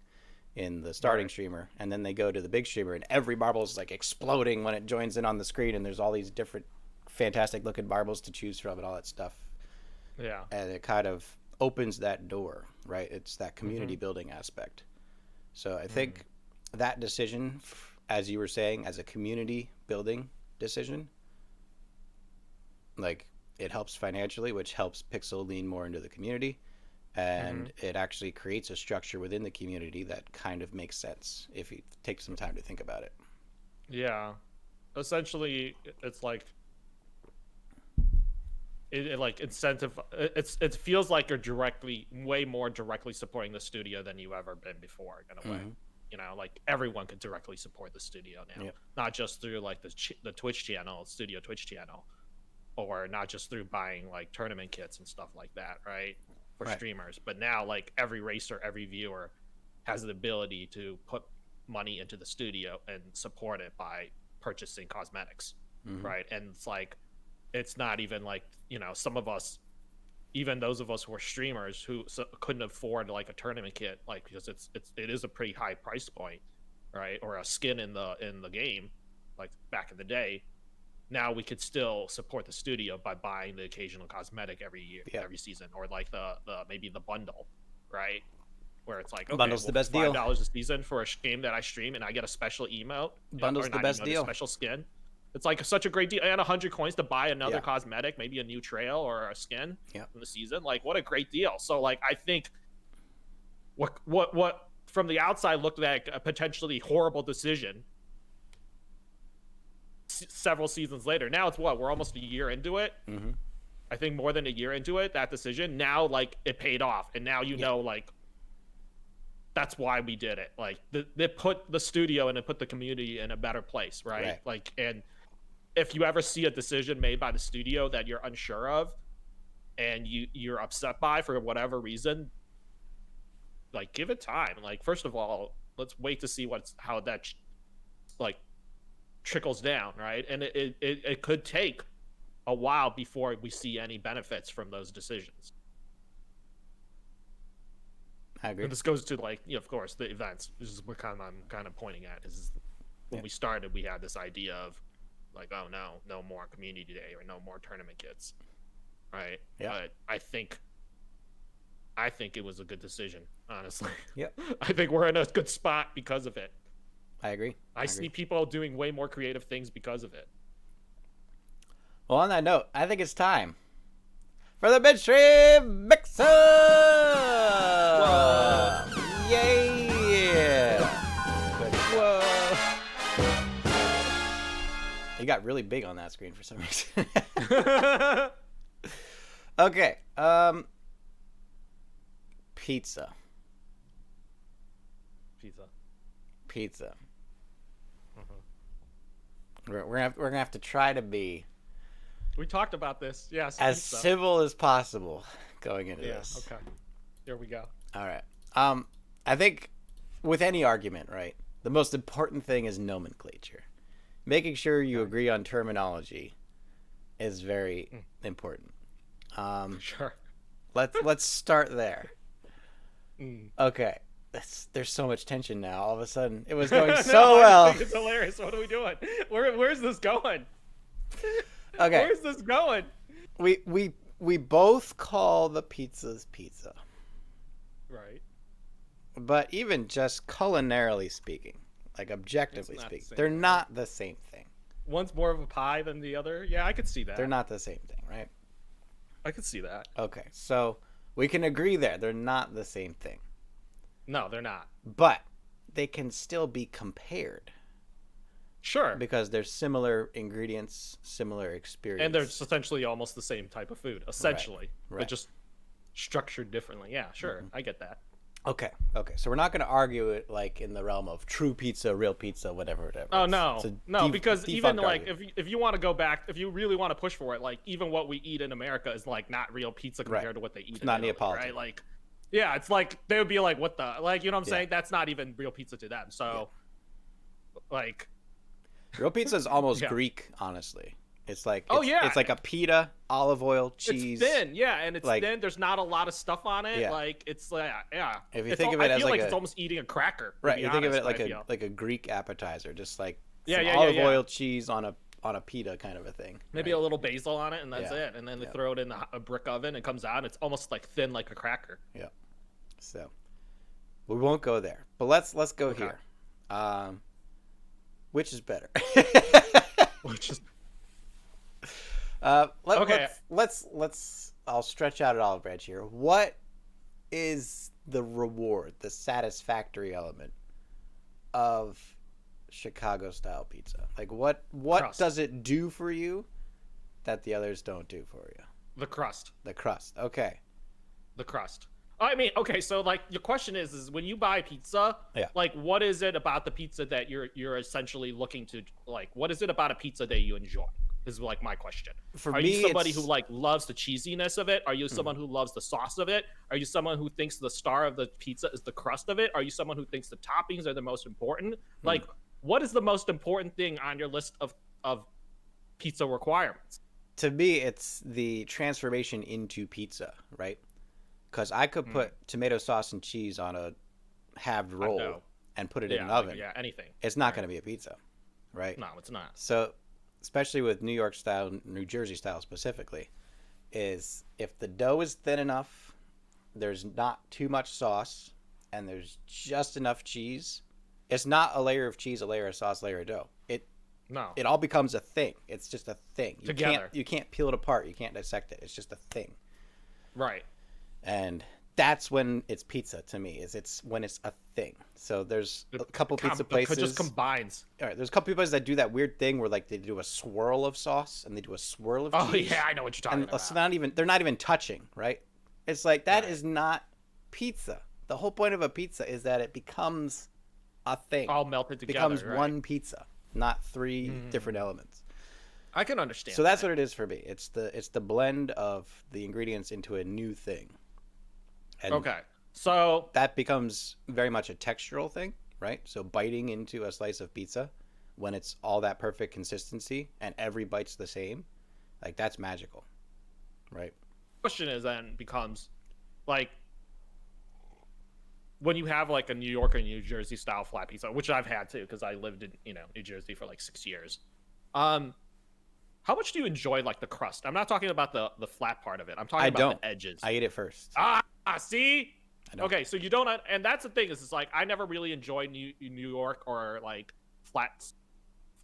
in the starting streamer, and then they go to the big streamer, and every marble is like exploding when it joins in on the screen, and there's all these different fantastic looking marbles to choose from and all that stuff. Yeah. and it kind of opens that door, right? It's that community building aspect. So I think that decision, as you were saying, as a community building decision, like it helps financially, which helps Pixel lean more into the community, and it actually creates a structure within the community that kind of makes sense if you take some time to think about it. Yeah. Essentially, it's like it like incentive. It feels like you're way more directly supporting the studio than you ever been before in a way. You know, like everyone could directly support the studio now, not just through like the Twitch channel, studio Twitch channel, or not just through buying like tournament kits and stuff like that, right? For streamers, but now like every racer, every viewer has the ability to put money into the studio and support it by purchasing cosmetics, right? And it's like, it's not even like, you know, some of us, even those of us who are streamers who couldn't afford like a tournament kit, like because it is a pretty high price point, right? Or a skin in the game, like back in the day. Now we could still support the studio by buying the occasional cosmetic every year, every season, or like the maybe the bundle, right? Where it's like, okay, Bundle's the best deal. $5 a season for a game that I stream, and I get a special emote. Bundle's the best deal. A special skin. It's like such a great deal. And 100 coins to buy another cosmetic, maybe a new trail or a skin in the season. Like, what a great deal. So, like, I think what from the outside looked like a potentially horrible decision several seasons later. Now it's we're almost a year into it. I think more than a year into it, that decision. Now, like, it paid off. And now you know, like, that's why we did it. Like, they put the studio and it put the community in a better place, right? Like, and if you ever see a decision made by the studio that you're unsure of and you're upset by for whatever reason, like, give it time. Like, first of all, let's wait to see how that like trickles down, right? And it could take a while before we see any benefits from those decisions. I agree. And this goes to, like, you know, of course, the events. This is what I'm kind of pointing at. Is when we started, we had this idea of like, oh no more community day or no more tournament kits, right? Yeah. But I think it was a good decision, honestly. Yeah. I think we're in a good spot because of it. I agree. I see people doing way more creative things because of it. Well, on that note, I think it's time for the midstream mixer. Whoa. Yeah. Whoa. You got really big on that screen for some reason. Okay. Pizza. We're gonna have to try to be. We talked about this. Yes. As civil as possible going into this. Okay. Here we go. All right. I think with any argument, right, the most important thing is nomenclature. Making sure you agree on terminology is very important. Sure. Let's start there. Okay. There's so much tension now. All of a sudden, it was going so well. I think it's hilarious. What are we doing? Where's this going? Okay. Where's this going? We both call the pizzas pizza. Right. But even just culinarily speaking, like objectively speaking, they're not the same thing. One's more of a pie than the other. Yeah, I could see that. They're not the same thing, right? I could see that. Okay, so we can agree there. They're not the same thing. No, they're not. But they can still be compared. Sure. Because they're similar ingredients, similar experience. And they're essentially almost the same type of food, essentially. Right. But just structured differently. Yeah, sure. I get that. Okay. So we're not going to argue it like in the realm of true pizza, real pizza, whatever. Oh, no. Because even like if you want to go back, if you really want to push for it, like even what we eat in America is like not real pizza compared to what they eat in Italy, Neapolitan. Right? Like, yeah, it's like they would be like, what the, like, you know what I'm saying? That's not even real pizza to them. So, like, real pizza is almost Greek, honestly. It's like it's like a pita, olive oil, cheese. It's thin, and it's like, thin. There's not a lot of stuff on it. Yeah. Like it's If you think of it as like it's almost eating a cracker. Right. You think of it like a Greek appetizer, just like olive oil, cheese on on a pita kind of a thing. Maybe right? a little basil on it, and that's Yeah. it. And then they throw it in a brick oven. It comes out. And it's almost like thin, like a cracker. Yeah. So we won't go there, but let's go Okay. here. Which is better? Which is Okay. Let's. I'll stretch out an olive branch here. What is the reward, the satisfactory element of Chicago style pizza? Like what Crust. does it do for you that the others don't do for you? the crust. The crust. Okay. The crust. I mean, okay, so like your question is when you buy pizza, Yeah. like what is it about the pizza that you're essentially looking to like? What is it about a pizza that you enjoy? Is like my question. For Are me, you somebody it's- who like loves the cheesiness of it? Are you someone who loves the sauce of it? Are you someone who thinks the star of the pizza is the crust of it? Are you someone who thinks the toppings are the most important? Like, what is the most important thing on your list of pizza requirements? To me, it's the transformation into pizza, right? Because I could put tomato sauce and cheese on a halved roll know. and put it in Yeah, an like, oven. yeah, anything. It's not going to be a pizza, right? No, it's not. So, especially with New York style, New Jersey style specifically, is if the dough is thin enough, there's not too much sauce, and there's just enough cheese. It's not a layer of cheese, a layer of sauce, a layer of dough. No. It all becomes a thing. It's just a thing. Together. You can't peel it apart. You can't dissect it. It's just a thing. Right. And that's when it's pizza to me. It's when it's a thing. So there's a couple pizza places. It just combines. All right, there's a couple places that do that weird thing where like they do a swirl of sauce and they do a swirl of Oh cheese. yeah, I know what you're talking And about. it's they're not even touching, right? It's like that Right. is not pizza. The whole point of a pizza is that it becomes a thing. All melted It together. becomes right? one pizza, not three different elements. I can understand. So that's what it is for me. It's the blend of the ingredients into a new thing. And Okay. So that becomes very much a textural thing, right? So biting into a slice of pizza when it's all that perfect consistency and every bite's the same, like that's magical, right? question is then becomes like when you have like a New York or New Jersey style flat pizza, which I've had too because I lived in New Jersey for like 6 years. How much do you enjoy like the crust? I'm not talking about the flat part of it. I'm talking about the edges. I eat it first. See? I don't. Okay, so you don't, and that's the thing is, it's like I never really enjoyed New York or like flat,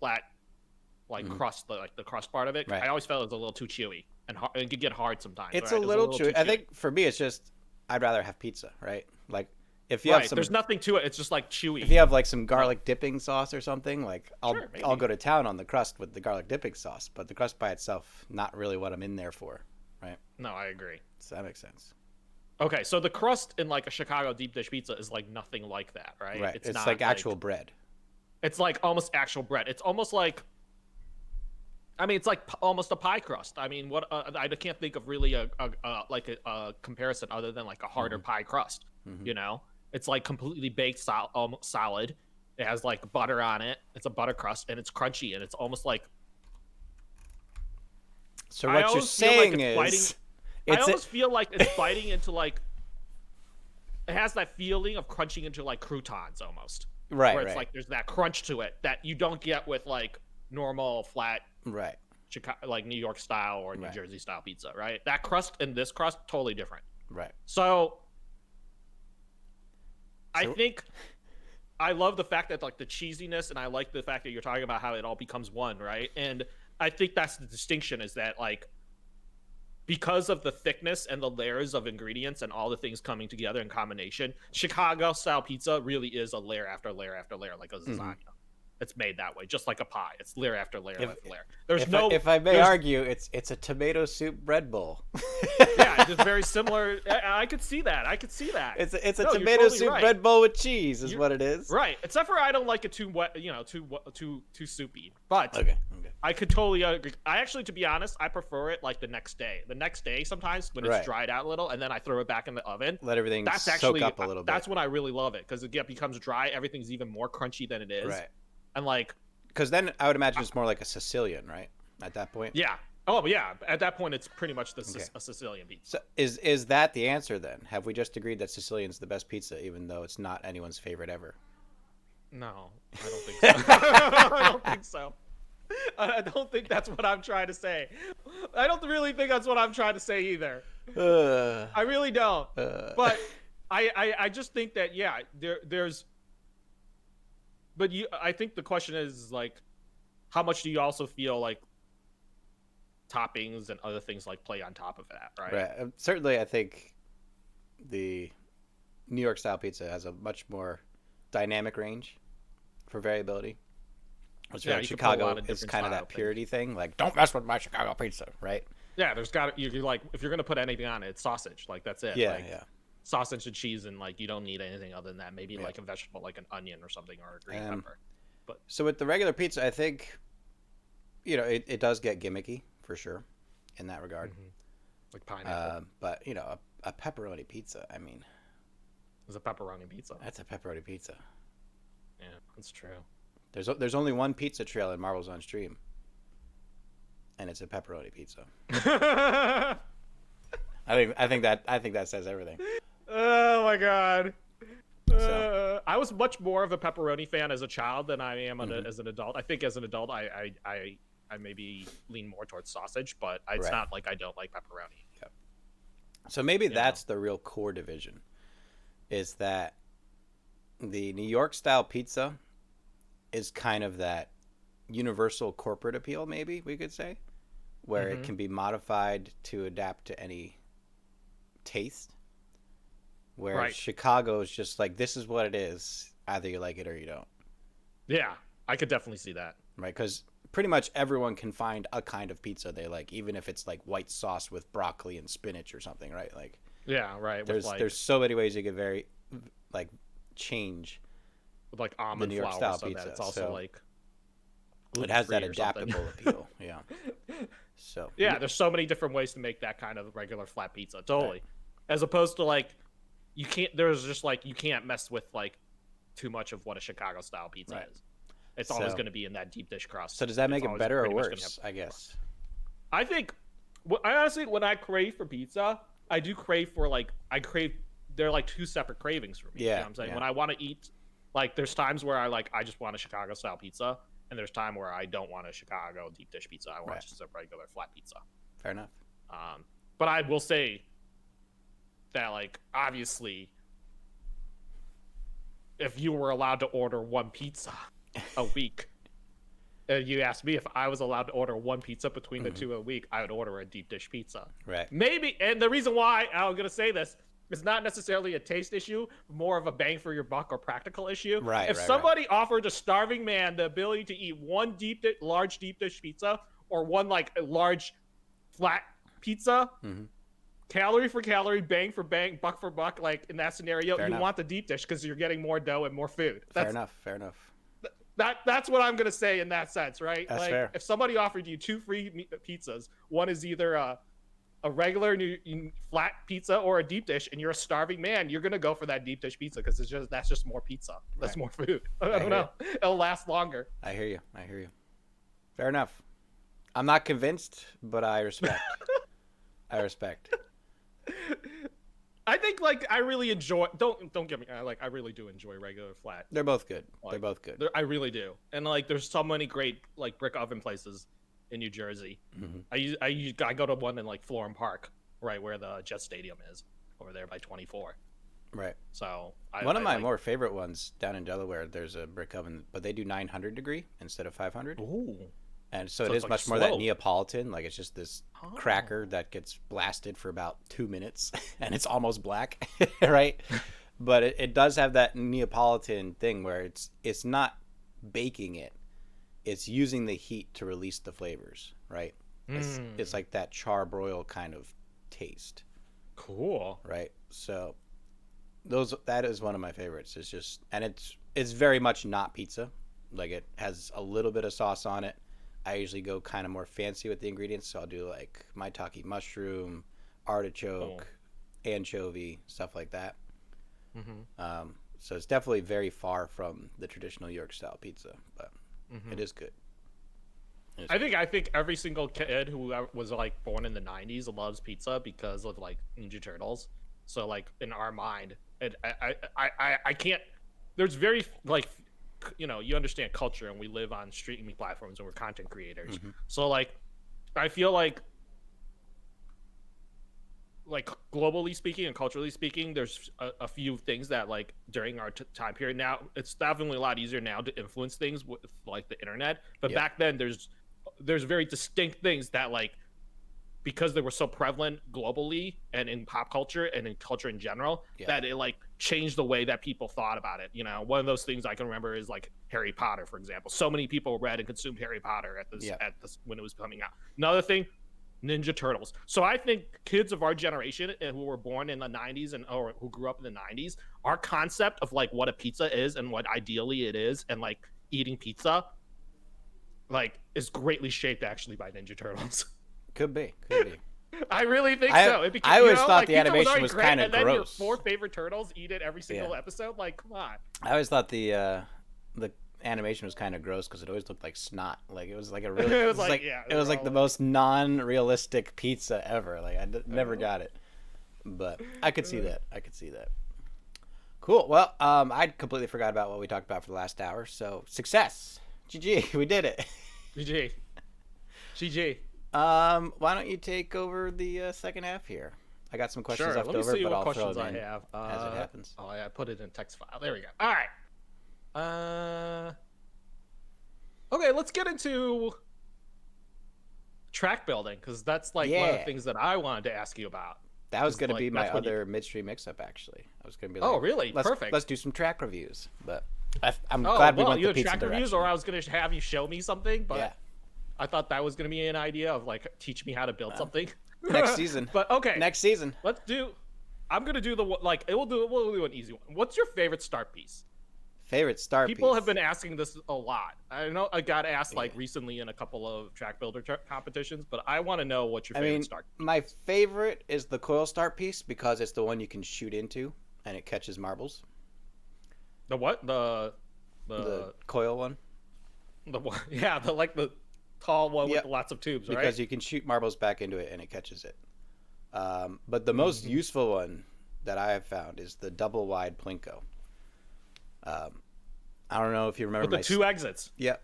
like crust, like the crust part of it. Right. I always felt it was a little too chewy and it could get hard sometimes. It's right? a It was little too chewy. I chewy. think for me, it's just I'd rather have pizza, right? Like if you right. have some, There's nothing to it. It's just like chewy. if you have like some garlic dipping sauce or something, like Sure, I'll maybe. go to town on the crust with the garlic dipping sauce, but the crust by itself, not really what I'm in there for, right? No, I agree. So that makes sense. Okay, so the crust in like a Chicago deep dish pizza is like nothing like that, right? Right. It's not like actual bread. It's like almost actual bread. It's almost like, I mean, it's like almost a pie crust. I mean, what I can't think of really a comparison other than like a harder pie crust. You know, it's like completely baked solid. It has like butter on it. It's a butter crust and it's crunchy and it's almost like. So I what you're always feel like saying it's is, I almost feel like it's biting into like. It has that feeling of crunching into like croutons almost. right, Where it's right, like there's that crunch to it that you don't get with like normal flat right. Chicago, like New York style or New Right. Jersey style pizza, right? That crust and this crust totally different. Right. So I So- think I love the fact that like the cheesiness, and I like the fact that you're talking about how it all becomes one, right? And I think that's the distinction is that like because of the thickness and the layers of ingredients and all the things coming together in combination, Chicago style pizza really is a layer after layer after layer, like a lasagna. It's made that way, just like a pie. It's layer after layer after layer. There's If I may argue, it's a tomato soup bread bowl. yeah, it's very similar. I could see that. I could see that. It's a No, you're tomato totally soup right. bread bowl with cheese is You're- what it is. Right, except for I don't like it too wet, too soupy. But Okay. I could totally agree. I actually, to be honest, I prefer it like the next day. The next day, sometimes when it's Right. dried out a little, and then I throw it back in the oven. Let everything That's soak actually up a little bit. That's when I really love it because it becomes dry. Everything's even more crunchy than it is. Right. And like, Because then I would imagine it's more like a Sicilian, right? At that point. yeah. Oh yeah. At that point, it's pretty much Okay. a Sicilian pizza. So is that the answer then? Have we just agreed that Sicilian's the best pizza, even though it's not anyone's favorite ever? No, I don't think so. I don't think so. I don't think that's what I'm trying to say. I don't really think that's what I'm trying to say either. Uh, I really don't. uh, But I just think that yeah, there's. But I think the question is like, how much do you also feel like toppings and other things like play on top of that, right? right. Certainly, I think the New York style pizza has a much more dynamic range for variability. Which Yeah, like you can put a Chicago lot of is different kind of style that things. purity thing. Like, don't mess with my Chicago pizza, right? Yeah, there's got you're like if you're gonna put anything on it, it's sausage. Like that's it. Yeah, Like yeah. sausage and cheese, and like you don't need anything other than that. Maybe Yeah. like a vegetable, like an onion or something, or a green pepper. But So with the regular pizza, I think, it does get gimmicky for sure in that regard. like pineapple But a pepperoni pizza. I mean, is a pepperoni pizza. that's a pepperoni pizza. Yeah, that's true. There's only one pizza trail in Marbles on Stream, and it's a pepperoni pizza. I think that says everything. Oh my god. So, I was much more of a pepperoni fan as a child than I am Mhm. as an adult. I think as an adult, I maybe lean more towards sausage, but it's Right. not like I don't like pepperoni. so maybe You that's the real core division, is that the New York style pizza is kind of that universal corporate appeal, maybe we could say, where it Mhm. can be modified to adapt to any taste. Where Right. Chicago is just like, this is what it is. Either you like it or you don't. Yeah, I could definitely see that. Right? Because pretty much everyone can find a kind of pizza they like, even if it's like white sauce with broccoli and spinach or something, right? Like, Yeah, right. there's so many ways you could change with like the almond New York flour, style so pizza. that it's also So like it has that gluten-free or something. adaptable appeal. Yeah. So Yeah, there's so many different ways to make that kind of regular flat pizza. Totally. As opposed to like you can't mess with like too much of what a Chicago style pizza Right. is. It's always So- going to be in that deep dish crust. So does that It's make it always better or pretty much gonna worse? have- I guess. I think I honestly when I crave for pizza, I do crave for they're like two separate cravings for me. You know Yeah, what I'm saying? yeah. When I want to eat there's times where I just want a Chicago style pizza, and there's time where I don't want a Chicago deep dish pizza. I want Right. just a regular flat pizza. Fair enough. But I will say that obviously if you were allowed to order one pizza a week, and you asked me if I was allowed to order one pizza between the two a week, I would order a deep dish pizza. Right. Maybe, and the reason why I'm going to say this is not necessarily a taste issue, more of a bang for your buck or practical issue. Right, If right, somebody offered a starving man the ability to eat one large deep dish pizza or one large flat pizza, Mhm. calorie for calorie, bang for bang, buck for buck, in that scenario, Fair you enough. want the deep dish because you're getting more dough and more food. Fair enough. Fair enough. That's what I'm gonna say in that sense, right? That's fair. If somebody offered you two free pizzas, one is either a regular flat pizza or a deep dish, and you're a starving man, you're gonna go for that deep dish pizza because that's just more pizza. That's Right. more food. I hear don't know. It'll last longer. I hear you. Fair enough. I'm not convinced, but I respect. I respect. I think I really enjoy. Don't get me. I really do enjoy regular flat. They're both good. They're Like, both good. I really do. And there's so many great brick oven places in New Jersey. Mhm. I go to one in Florham Park, right where the Jet Stadium is, over there by 24. Right. So One of my more favorite ones down in Delaware, there's a brick oven, but they do 900 degree instead of 500. Ooh. And so So it it's is like much more that slow. Neapolitan. Like, it's just this cracker that gets blasted for about 2 minutes and it's almost black, right? But it does have that Neapolitan thing where it's not baking it. It's using the heat to release the flavors, right? It's like that charbroil kind of taste, Cool. right? So that is one of my favorites. It's just, and it's very much not pizza. Like, it has a little bit of sauce on it. I usually go kind of more fancy with the ingredients, so I'll do maitake mushroom, artichoke, anchovy, stuff like that. So it's definitely very far from the traditional York style pizza, but it is good. I think every single kid who was born in the 90s loves pizza because of Ninja Turtles. So in our mind, I can't. There's very you understand culture, and we live on streaming platforms, and we're content creators. Mm-hmm. So like, I feel like globally speaking and culturally speaking, there's a few things that like during our time period now, it's definitely a lot easier now to influence things with like the internet. But Yep. back then, there's very distinct things that like, because they were so prevalent globally and in pop culture and in culture in general, Yeah. that it like changed the way that people thought about it. You know, one of those things I can remember is like Harry Potter, for example. So many people read and consumed Harry Potter at this when it was coming out. Another thing, Ninja Turtles. So I think kids of our generation who were born in the 90s or who grew up in the 90s, our concept of like what a pizza is and what ideally it is, and like eating pizza, like is greatly shaped actually by Ninja Turtles. Could be. I really think so. It became, I always thought like, the animation was kind of and then your gross. 4 favorite turtles eat it every single episode. Like, come on. I always thought the animation was kind of gross because it always looked like snot. Like it was like a really it was like the most non-realistic pizza ever. Like never got it, but I could see that. Cool. Well, I completely forgot about what we talked about for the last hour. So success. GG. We did it. GG. Why don't you take over the second half here? I got some questions left over, but I'll questions throw them in I have as it happens. Oh, yeah, I put it in text file. There we go. All right. Okay, let's get into track building, because that's like one of the things that I wanted to ask you about. That was going to be my other midstream mix-up, actually. I was going to be like, oh, really? Perfect. Let's do some track reviews. But I'm glad we went the pizza track direction. Reviews, or I was going to have you show me something, but yeah. I thought that was going to be an idea of like teach me how to build something. Next season. But okay. Next season. I'm going to do we'll do an easy one. What's your favorite start piece? Favorite start People piece? have been asking this a lot. I know I got asked like recently in a couple of track builder competitions, but I want to know what your favorite start piece. My favorite is the coil start piece because it's the one you can shoot into and it catches marbles. The what? The coil one? The one? Yeah, the tall one with lots of tubes, right? Because you can shoot marbles back into it and it catches it. But the most useful one that I have found is the double wide Plinko. I don't know if you remember with the 2 exits. Yeah,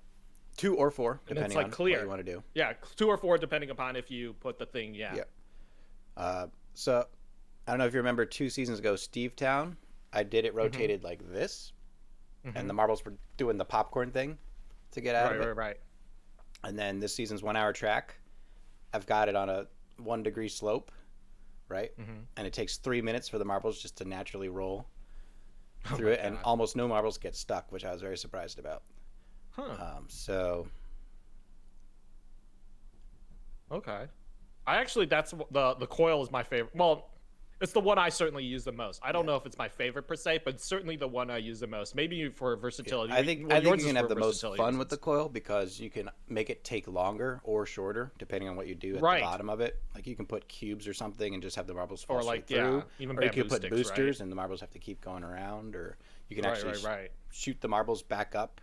2 or 4, depending on clear. what you want to do. Yeah, 2 or 4 depending upon if you put the thing. Yeah. So I don't know if you remember 2 seasons ago, Stevetown. I did it rotated like this, and the marbles were doing the popcorn thing to get out of it. Right. And then this season's 1 hour track, I've got it on a 1 degree slope, right? And it takes 3 minutes for the marbles just to naturally roll through it, and almost no marbles get stuck, which I was very surprised about. So okay, I actually that's the coil is my favorite. Well, it's the one I certainly use the most. I don't know if it's my favorite per se, but certainly the one I use the most. Maybe for versatility. I think you can have the most fun with the coil because you can make it take longer or shorter depending on what you do at the bottom of it. Like you can put cubes or something and just have the marbles fall straight through. Even or you can put boosters right? and the marbles have to keep going around, or you can actually shoot the marbles back up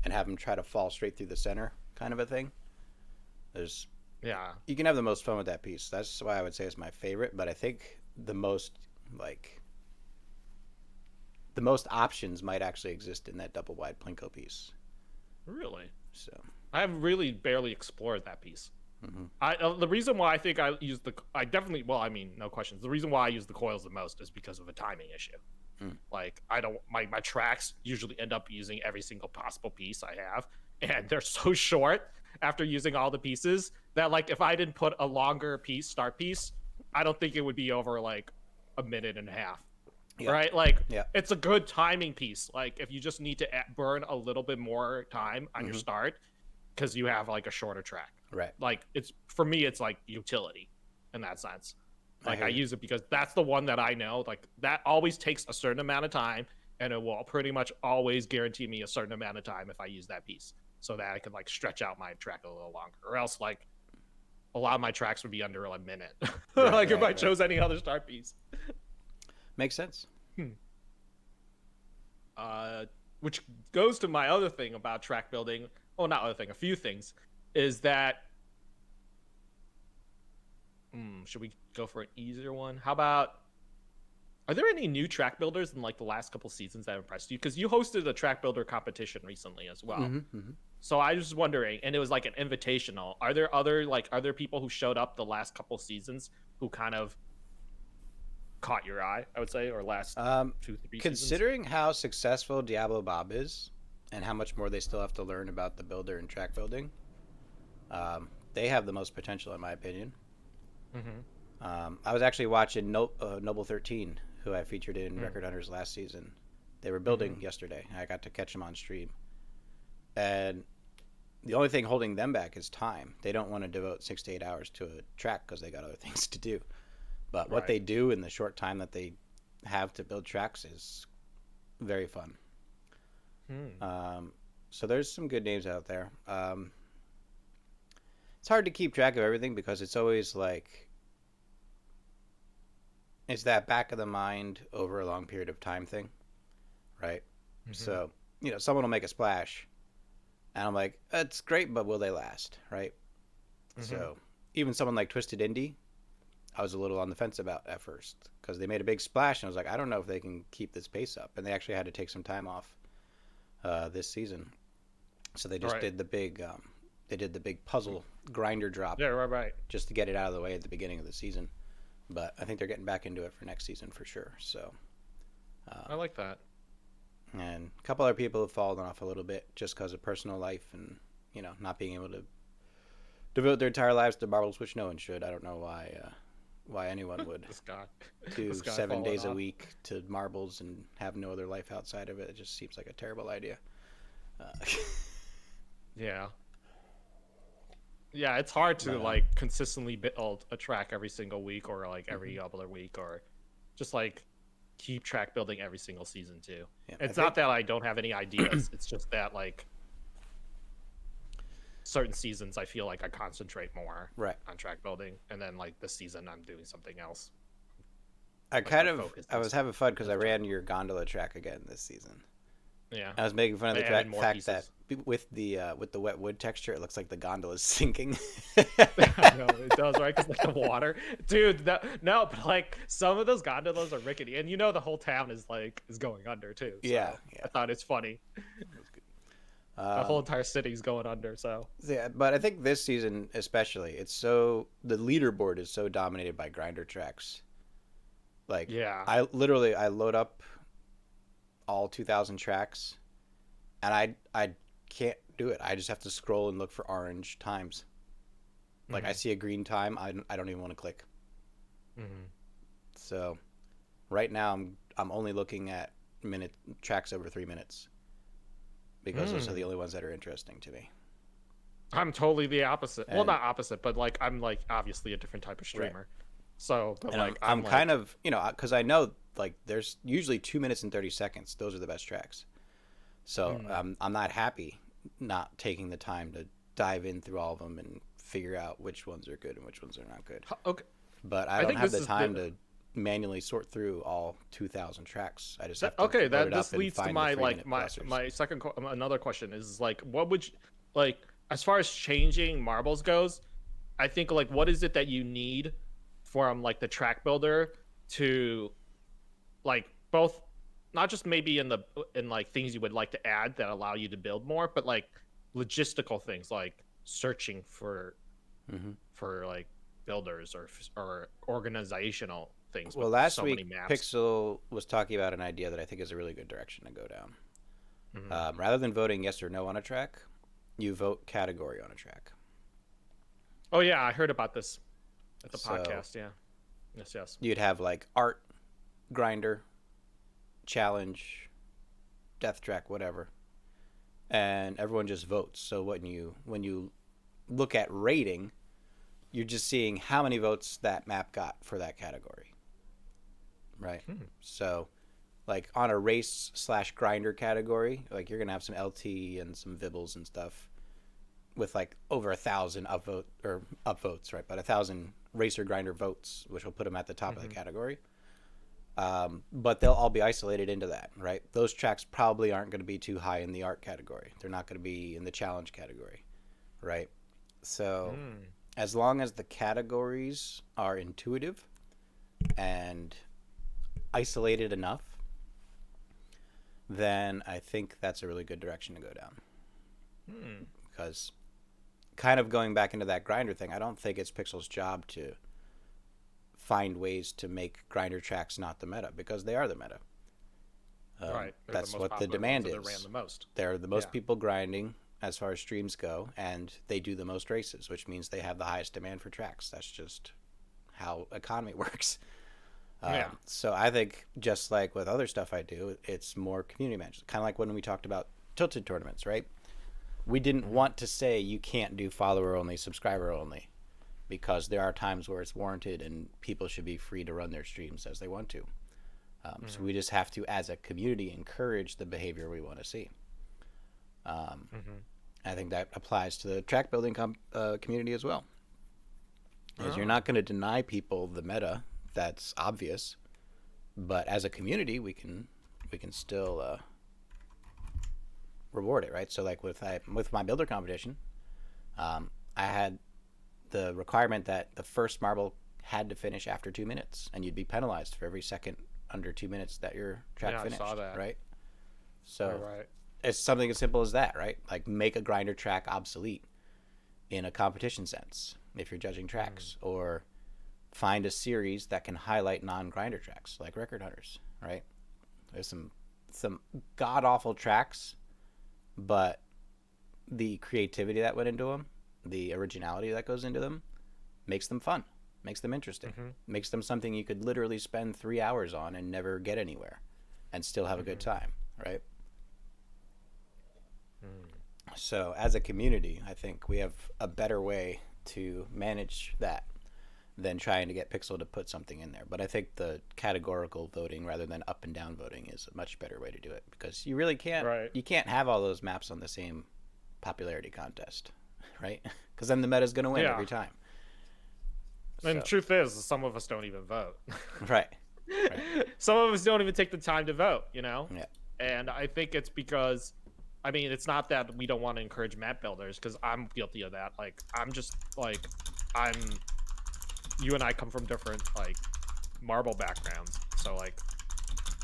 and have them try to fall straight through the center, kind of a thing. You can have the most fun with that piece. That's why I would say it's my favorite, but I think the most options might actually exist in that double wide Plinko piece. Really? So I have really barely explored that piece. The reason why I think I use no questions. The reason why I use the coils the most is because of a timing issue. Like my tracks usually end up using every single possible piece I have, and they're so short after using all the pieces that like if I didn't put a longer start piece, I don't think it would be over like a minute and a half. Right? Like it's a good timing piece. Like if you just need to burn a little bit more time on your start because you have like a shorter track. Right. Like for me it's like utility in that sense. Like I use it because that's the one that I know like that always takes a certain amount of time, and it will pretty much always guarantee me a certain amount of time if I use that piece, so that I can like stretch out my track a little longer, or else like a lot of my tracks would be under a minute. If I chose any other start piece. Makes sense. Which goes to my other thing about track building. Oh, not other thing. A few things is that. Should we go for an easier one? How about Are there any new track builders in like the last couple seasons that impressed you? Because you hosted a track builder competition recently as well. So I was wondering, and it was like an invitational. Are there other people who showed up the last couple seasons who kind of caught your eye? I would say, or last 2-3 Considering how successful Diablo Bob is, and how much more they still have to learn about the builder and track building, they have the most potential, in my opinion. I was actually watching Noble 13, who I featured in Record Hunters last season. They were building yesterday. I got to catch them on stream. And the only thing holding them back is time. They don't want to devote 6 to 8 hours to a track because they got other things to do. But what they do in the short time that they have to build tracks is very fun. So there's some good names out there. It's hard to keep track of everything because it's always like, it's that back of the mind over a long period of time thing, right? So, someone will make a splash, and I'm like, that's great, but will they last, right? So even someone like Twisted Indie, I was a little on the fence about at first because they made a big splash, and I was like, I don't know if they can keep this pace up, and they actually had to take some time off this season. So they just did the big, puzzle grinder drop, just to get it out of the way at the beginning of the season. But I think they're getting back into it for next season for sure. So I like that. And a couple other people have fallen off a little bit just because of personal life and, not being able to devote their entire lives to marbles, which no one should. I don't know why anyone would do 7 days a week to marbles and have no other life outside of it. It just seems like a terrible idea. Yeah, it's hard to consistently build a track every single week or every other week or just keep track building every single season too. Yeah, it's not that I don't have any ideas. It's just that certain seasons I feel like I concentrate more on track building, and then this season I'm doing something else. I was having fun because I ran your gondola track again this season. Yeah, I was making fun of the fact that with the wet wood texture, it looks like the gondola is sinking. No, it does, right? Because the water, dude. But some of those gondolas are rickety, and the whole town is going under too. So yeah. I thought it's funny. The whole entire city's going under. So yeah, but I think this season especially, the leaderboard is so dominated by grinder tracks. I load up all 2,000 tracks, and I can't do it. I just have to scroll and look for orange times. I see a green time, I don't even want to click. So right now I'm only looking at tracks over 3 minutes because those are the only ones that are interesting to me. I'm totally the opposite. Well, not opposite, but I'm obviously a different type of streamer. Right. So, but I'm kind of, because I know there's usually 2 minutes and 30 seconds. Those are the best tracks. So I'm not happy not taking the time to dive in through all of them and figure out which ones are good and which ones are not good. Okay. But I don't have the time to manually sort through all 2,000 tracks. I just have to okay. This leads to my second another question is what would you as far as changing marbles goes? I think what is it that you need from the track builder to both, not just maybe in things you would like to add that allow you to build more, but logistical things searching for builders or organizational things. Well, last week Pixel was talking about an idea that I think is a really good direction to go down. Rather than voting yes or no on a track, you vote category on a track. Oh yeah, I heard about this at the podcast. Yeah. Yes. You'd have art, grinder, challenge, death track, whatever, and everyone just votes. So when you look at rating, you're just seeing how many votes that map got for that category, right? So on a race/grinder category, you're gonna have some LT and some Vibbles and stuff with over 1,000 upvotes, right? But 1,000 racer grinder votes, which will put them at the top of the category. But they'll all be isolated into that, right? Those tracks probably aren't going to be too high in the art category. They're not going to be in the challenge category, right? So as long as the categories are intuitive and isolated enough, then I think that's a really good direction to go down. Because kind of going back into that grinder thing, I don't think it's Pixel's job to find ways to make grinder tracks not the meta, because they are the meta. Right. That's what the demand is. Ran the most. They're the most people grinding as far as streams go, and they do the most races, which means they have the highest demand for tracks. That's just how economy works. So I think, just like with other stuff I do, it's more community managed. Kind of like when we talked about tilted tournaments, right? We didn't want to say you can't do follower only, subscriber only, because there are times where it's warranted and people should be free to run their streams as they want to. So we just have to, as a community, encourage the behavior we want to see. I think that applies to the track building community as well. Because you're not going to deny people the meta. That's obvious, but as a community, we can still reward it, right? So like with my builder competition, I had the requirement that the first marble had to finish after 2 minutes, and you'd be penalized for every second under 2 minutes that your track finished. I saw that. Right? So it's something as simple as that, right? Like make a grinder track obsolete in a competition sense if you're judging tracks, or find a series that can highlight non-grinder tracks like Record Hunters, right? There's some god-awful tracks, but the creativity that went into them, the originality that goes into them, makes them fun, makes them interesting, makes them something you could literally spend 3 hours on and never get anywhere and still have a good time, right? So as a community, I think we have a better way to manage that than trying to get Pixel to put something in there. But I think the categorical voting rather than up and down voting is a much better way to do it, because you really can't you can't have all those maps on the same popularity contest, right? Because then the meta's going to win every time. And the truth is, some of us don't even vote. Right. Some of us don't even take the time to vote, you know? Yeah. And I think it's because, I mean, it's not that we don't want to encourage map builders, because I'm guilty of that. Like, I'm just, like, you and I come from different, like, marble backgrounds. So, like,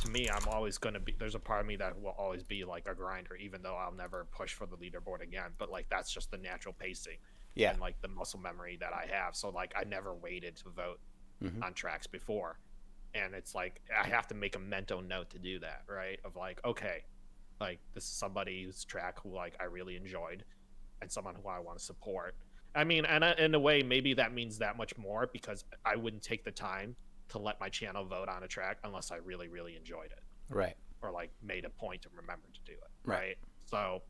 to me, I'm always going to be, there's a part of me that will always be, like, a grinder, even though I'll never push for the leaderboard again. But, like, that's just the natural pacing. Yeah. And, like, the muscle memory that I have. So, like, I never waited to vote on tracks before. And it's, like, I have to make a mental note to do that, right? Of, like, okay, like, this is somebody's track who, like, I really enjoyed and someone who I want to support. I mean, and in a way, maybe that means that much more, because I wouldn't take the time to let my channel vote on a track unless I really, really enjoyed it. Right. Or, like, made a point to remember to do it. Right. So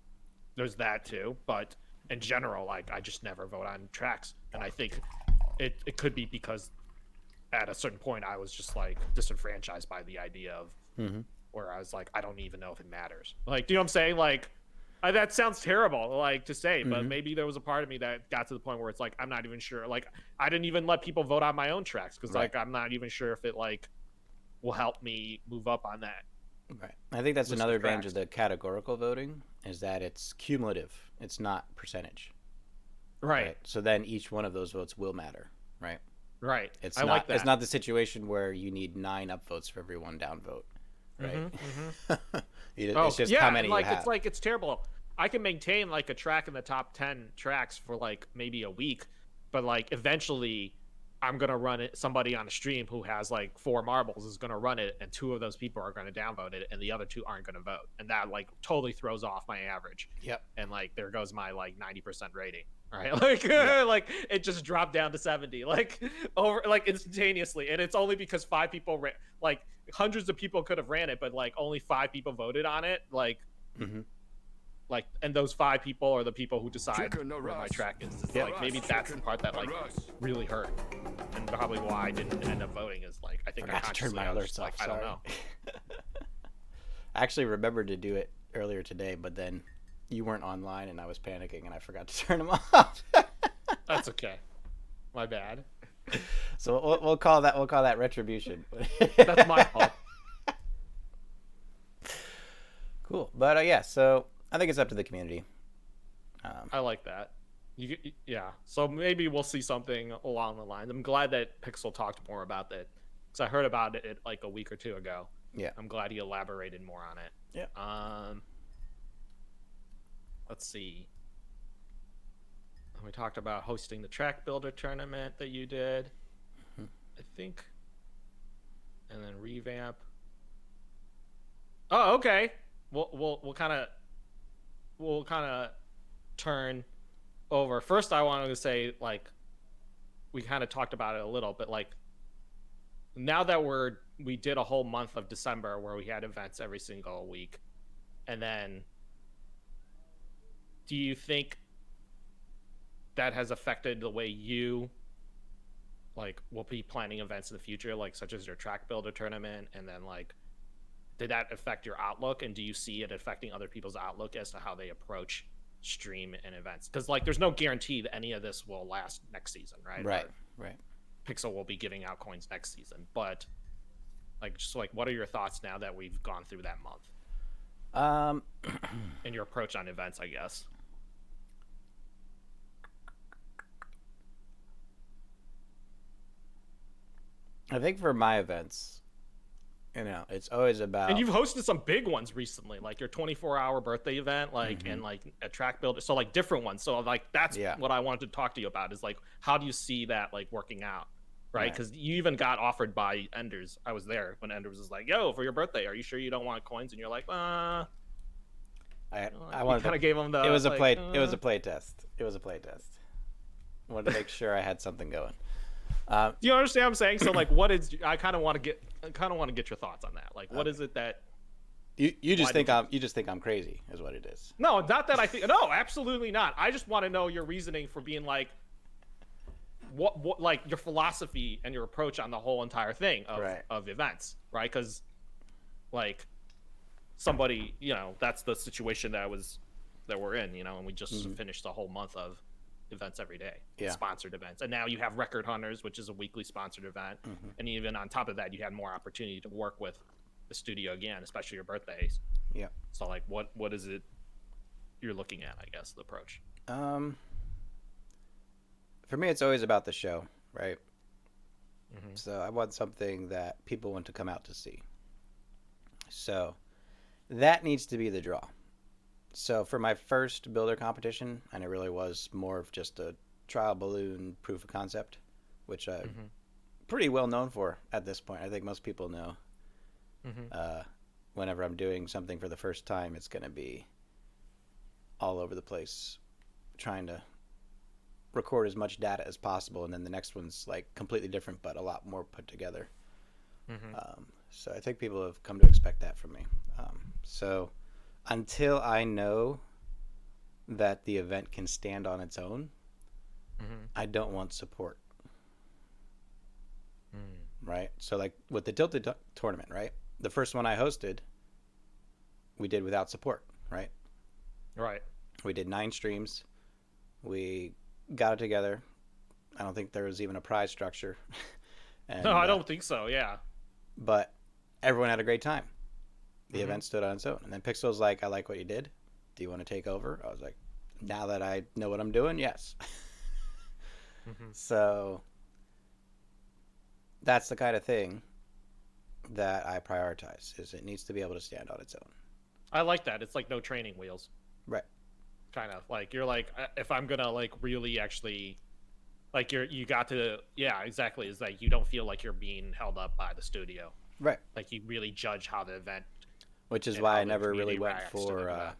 there's that too. But in general, like, I just never vote on tracks. And I think it could be because at a certain point I was just, like, disenfranchised by the idea of where I was like, I don't even know if it matters. Like, do you know what I'm saying? Like, that sounds terrible, like, to say, but maybe there was a part of me that got to the point where it's like, I'm not even sure. Like, I didn't even let people vote on my own tracks because, like, I'm not even sure if it, like, will help me move up on that. Right. I think that's another advantage of the categorical voting, is that it's cumulative. It's not percentage. Right. So then each one of those votes will matter, right? Right. It's not, like that. It's not the situation where you need 9 upvotes for every 1 downvote. Right. It's just how many, like, you have. It's like, it's terrible. I can maintain, like, a track in the top 10 tracks for, like, maybe a week, but, like, eventually I'm gonna run it. Somebody on a stream who has, like, 4 marbles is gonna run it, and 2 of those people are gonna downvote it, and the other 2 aren't gonna vote, and that, like, totally throws off my average. Yep. And, like, there goes my, like, 90% rating. Right. Like, like, it just dropped down to 70, like, over, like, instantaneously, and it's only because 5 people like, hundreds of people could have ran it, but, like, only 5 people voted on it, like, like, and those 5 people are the people who decide where my track is. It's like, maybe that's the part that, like, really hurt, and probably why I didn't end up voting is, like, I think I turned my alerts off. I don't know. I actually remembered to do it earlier today, but then you weren't online and I was panicking and I forgot to turn them off. That's okay. My bad. So we'll call that retribution. That's my fault. Cool. But yeah, so I think it's up to the community. I like that. Yeah. So maybe we'll see something along the lines. I'm glad that Pixel talked more about that because I heard about it like a week or two ago. Yeah. I'm glad you elaborated more on it. Yeah. Let's see. We talked about hosting the track builder tournament that you did, I think, and then revamp. Oh, okay. We'll kind of turn over. First, I wanted to say, like, we kind of talked about it a little, but like, now that we did a whole month of December where we had events every single week, and then do you think that has affected the way you like will be planning events in the future, like such as your track builder tournament, and then like did that affect your outlook, and do you see it affecting other people's outlook as to how they approach stream and events? Because like there's no guarantee that any of this will last next season, right? Right. Pixel will be giving out coins next season, but like just like what are your thoughts now that we've gone through that month and your approach on events, I guess? I think for my events, it's always about. And you've hosted some big ones recently, like your 24-hour birthday event, like and like a track builder, so like different ones. So like that's what I wanted to talk to you about is like how do you see that like working out, right? Because you even got offered by Enders. I was there when Enders was like, "Yo, for your birthday, are you sure you don't want coins?" And you're like, I wanted kind of gave him the. It was a play. It was a play test. Wanted to make sure I had something going. Do you understand what I'm saying? So like, what is? I kind of want to get your thoughts on that. Like, what is it that you just think I'm crazy is what it is? No, not that I think. No, absolutely not. I just want to know your reasoning for being like, what like your philosophy and your approach on the whole entire thing of events, right? Because like somebody, that's the situation that we're in, and we just finished the whole month of events every day, sponsored events, and now you have Record Hunters, which is a weekly sponsored event, and even on top of that you had more opportunity to work with the studio again, especially your birthdays. So like what is it you're looking at, I guess, the approach? For me it's always about the show, right? So I want something that people want to come out to see, so that needs to be the draw. So for my first builder competition, and it really was more of just a trial balloon proof of concept, which I'm pretty well known for at this point. I think most people know. Whenever I'm doing something for the first time, it's going to be all over the place, trying to record as much data as possible, and then the next one's like completely different, but a lot more put together. So I think people have come to expect that from me. So until I know that the event can stand on its own, I don't want support. Right? So like with the Tilted tournament, right? The first one I hosted, we did without support, right? Right. We did 9 streams. We got it together. I don't think there was even a prize structure. And, no, I don't think so, yeah. But everyone had a great time. The event stood on its own. And then Pixel's like, I like what you did. Do you want to take over? I was like, now that I know what I'm doing, yes. So that's the kind of thing that I prioritize, is it needs to be able to stand on its own. I like that. It's like no training wheels. Right. Kind of. Like, you're like, if I'm going to like really actually, like you got to, yeah, exactly. It's like you don't feel like you're being held up by the studio. Right. Like you really judge how the event. Which is why I never really went for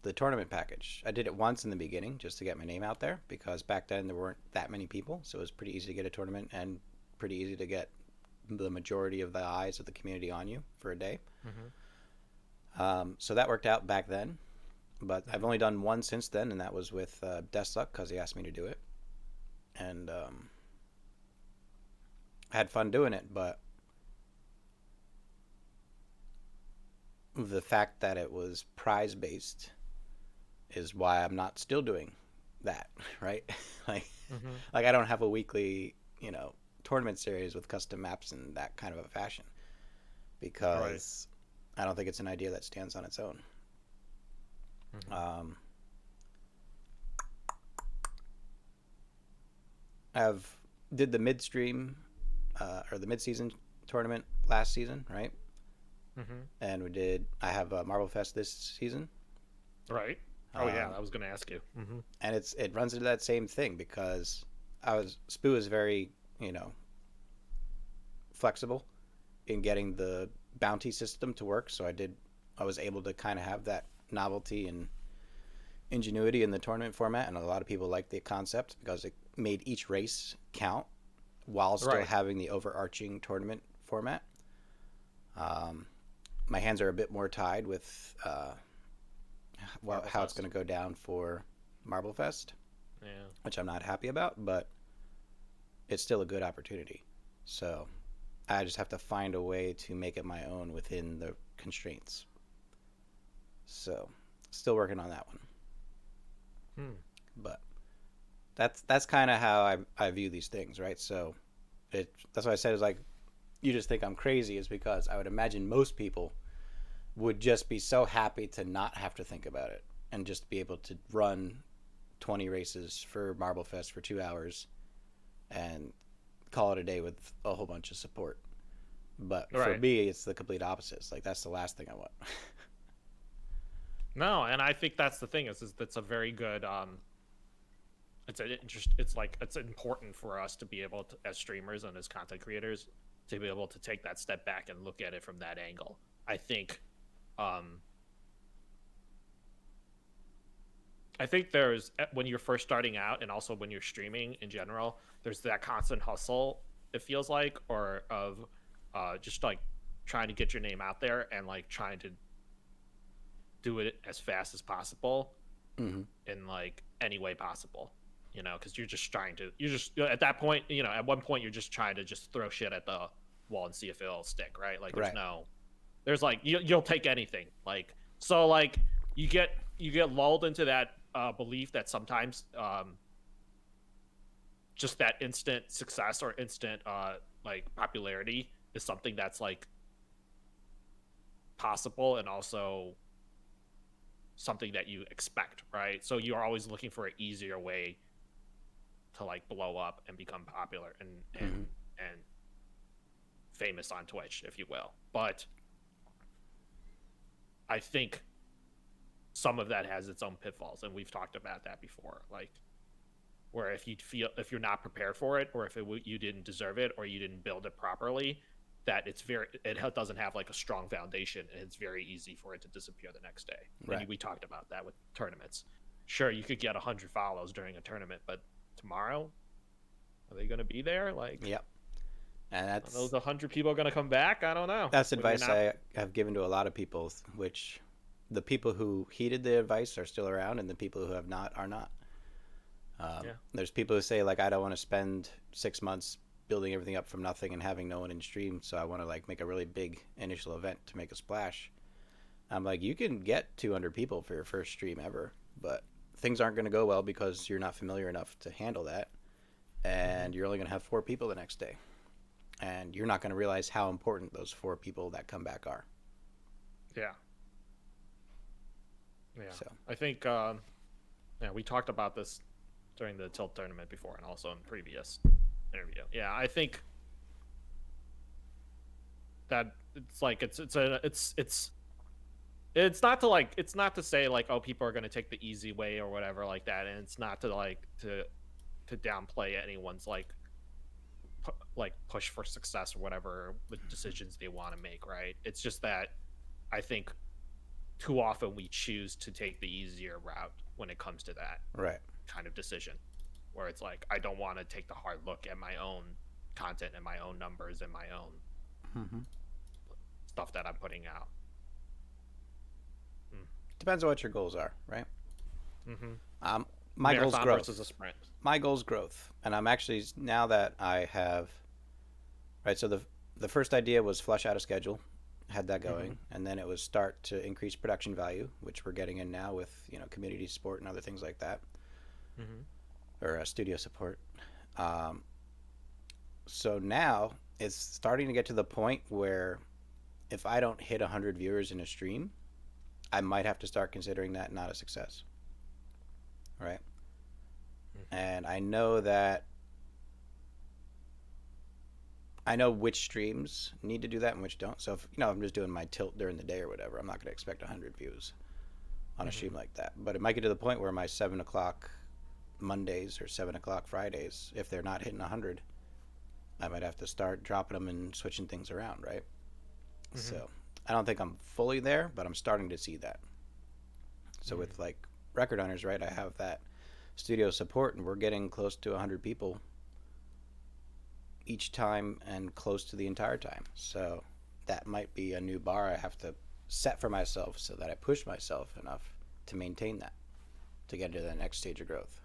the tournament package. I did it once in the beginning just to get my name out there, because back then there weren't that many people, so it was pretty easy to get a tournament and pretty easy to get the majority of the eyes of the community on you for a day. So that worked out back then, but I've only done one since then, and that was with Desluck, because he asked me to do it, and I had fun doing it. But the fact that it was prize based is why I'm not still doing that, right? like I don't have a weekly tournament series with custom maps in that kind of a fashion, because I don't think it's an idea that stands on its own. I've did the midstream or the mid-season tournament last season, right? And I have Marble Fest this season. Right. Oh yeah, I was going to ask you. And it runs into that same thing because Spoo is very, flexible in getting the bounty system to work. So I was able to kind of have that novelty and ingenuity in the tournament format, and a lot of people liked the concept because it made each race count while still having the overarching tournament format. My hands are a bit more tied with how it's going to go down for Marble Fest, which I'm not happy about, but it's still a good opportunity. So I just have to find a way to make it my own within the constraints. So still working on that one. But that's kind of how I view these things, right? So that's what I said is like, you just think I'm crazy, is because I would imagine most people would just be so happy to not have to think about it and just be able to run 20 races for Marble Fest for 2 hours and call it a day with a whole bunch of support. But for me, it's the complete opposite. It's like, that's the last thing I want. No, and I think that's the thing is that's a very good it's important for us to be able to, as streamers and as content creators, to be able to take that step back and look at it from that angle. I think there's, when you're first starting out and also when you're streaming in general, there's that constant hustle, it feels like, or of just like trying to get your name out there and like trying to do it as fast as possible in like any way possible, because you're just at that point, at one point you're just trying to just throw shit at the wall and see if it'll stick, right? Like there's like you'll take anything, like, so like you get lulled into that belief that sometimes just that instant success or instant like popularity is something that's like possible and also something that you expect, right? So you're always looking for an easier way to like blow up and become popular and famous on Twitch, if you will. But I think some of that has its own pitfalls, and we've talked about that before, like where if you're not prepared for it, or if you didn't deserve it, or you didn't build it properly, that it doesn't have like a strong foundation, and it's very easy for it to disappear the next day. Right. We talked about that with tournaments. Sure, you could get 100 follows during a tournament, but tomorrow, are they going to be there? Like, yep. And that's, are those 100 people going to come back? I don't know. That's advice I have given to a lot of people, which the people who heeded the advice are still around, and the people who have not are not. There's people who say, like, I don't want to spend 6 months building everything up from nothing and having no one in stream, so I want to like make a really big initial event to make a splash. I'm like, you can get 200 people for your first stream ever, but things aren't going to go well because you're not familiar enough to handle that, and you're only going to have 4 people the next day, and you're not going to realize how important those 4 people that come back are. Yeah. So I think we talked about this during the Tilt tournament before, and also in previous interview. Yeah, I think that it's like it's not to say like, oh, people are going to take the easy way or whatever like that, and it's not to like to downplay anyone's like push for success or whatever with decisions they want to make, right? It's just that I think too often we choose to take the easier route when it comes to that kind of decision, where it's like, I don't want to take the hard look at my own content and my own numbers and my own stuff that I'm putting out. Depends on what your goals are, right? My Marathon goal's growth versus a sprint. My goal's growth, and I'm actually, now that I have, so the first idea was flush out a schedule, had that going, and then it was start to increase production value, which we're getting in now with community support and other things like that, or studio support. So now it's starting to get to the point where if I don't hit 100 viewers in a stream, I might have to start considering that not a success, right? And I know that I know which streams need to do that and which don't. So if I'm just doing my tilt during the day or whatever, I'm not going to expect 100 views on a stream like that. But it might get to the point where my 7 o'clock Mondays or 7 o'clock Fridays, if they're not hitting 100, I might have to start dropping them and switching things around, right? So I don't think I'm fully there, but I'm starting to see that. So with like record hunters, right, I have that studio support, and we're getting close to 100 people each time and close to the entire time. So that might be a new bar I have to set for myself so that I push myself enough to maintain that, to get into the next stage of growth.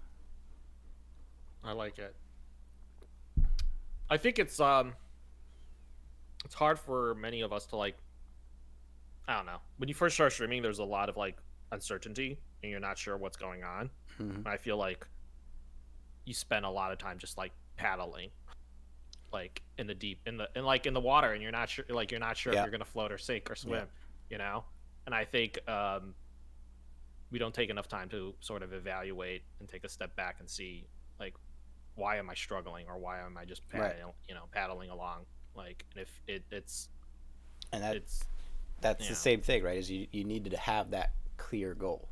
I like it. I think it's hard for many of us to like, I don't know. When you first start streaming, there's a lot of like uncertainty and you're not sure what's going on. I feel like you spend a lot of time just like paddling, like in the deep, in the water, and you're not sure if you're gonna float or sink or swim, And I think we don't take enough time to sort of evaluate and take a step back and see like, why am I struggling, or why am I just paddling along? Like, and if that's the same thing, right? Is you need to have that clear goal.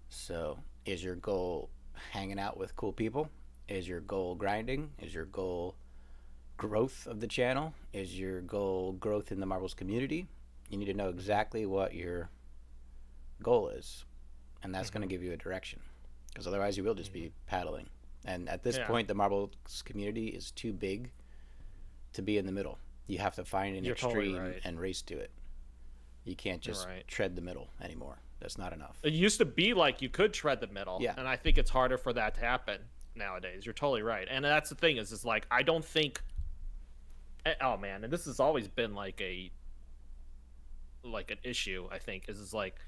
So is your goal hanging out with cool people? Is your goal grinding? Is your goal growth of the channel? Is your goal growth in the marbles community? You need to know exactly what your goal is, and that's going to give you a direction, because otherwise you will just be paddling. And at this point, the marbles community is too big to be in the middle. You have to find an extreme and race to it. You can't just tread the middle anymore. That's not enough. It used to be like you could tread the middle, and I think it's harder for that to happen nowadays. You're totally right. And that's the thing is like, I don't think, oh man, and this has always been like an issue, I think, is like,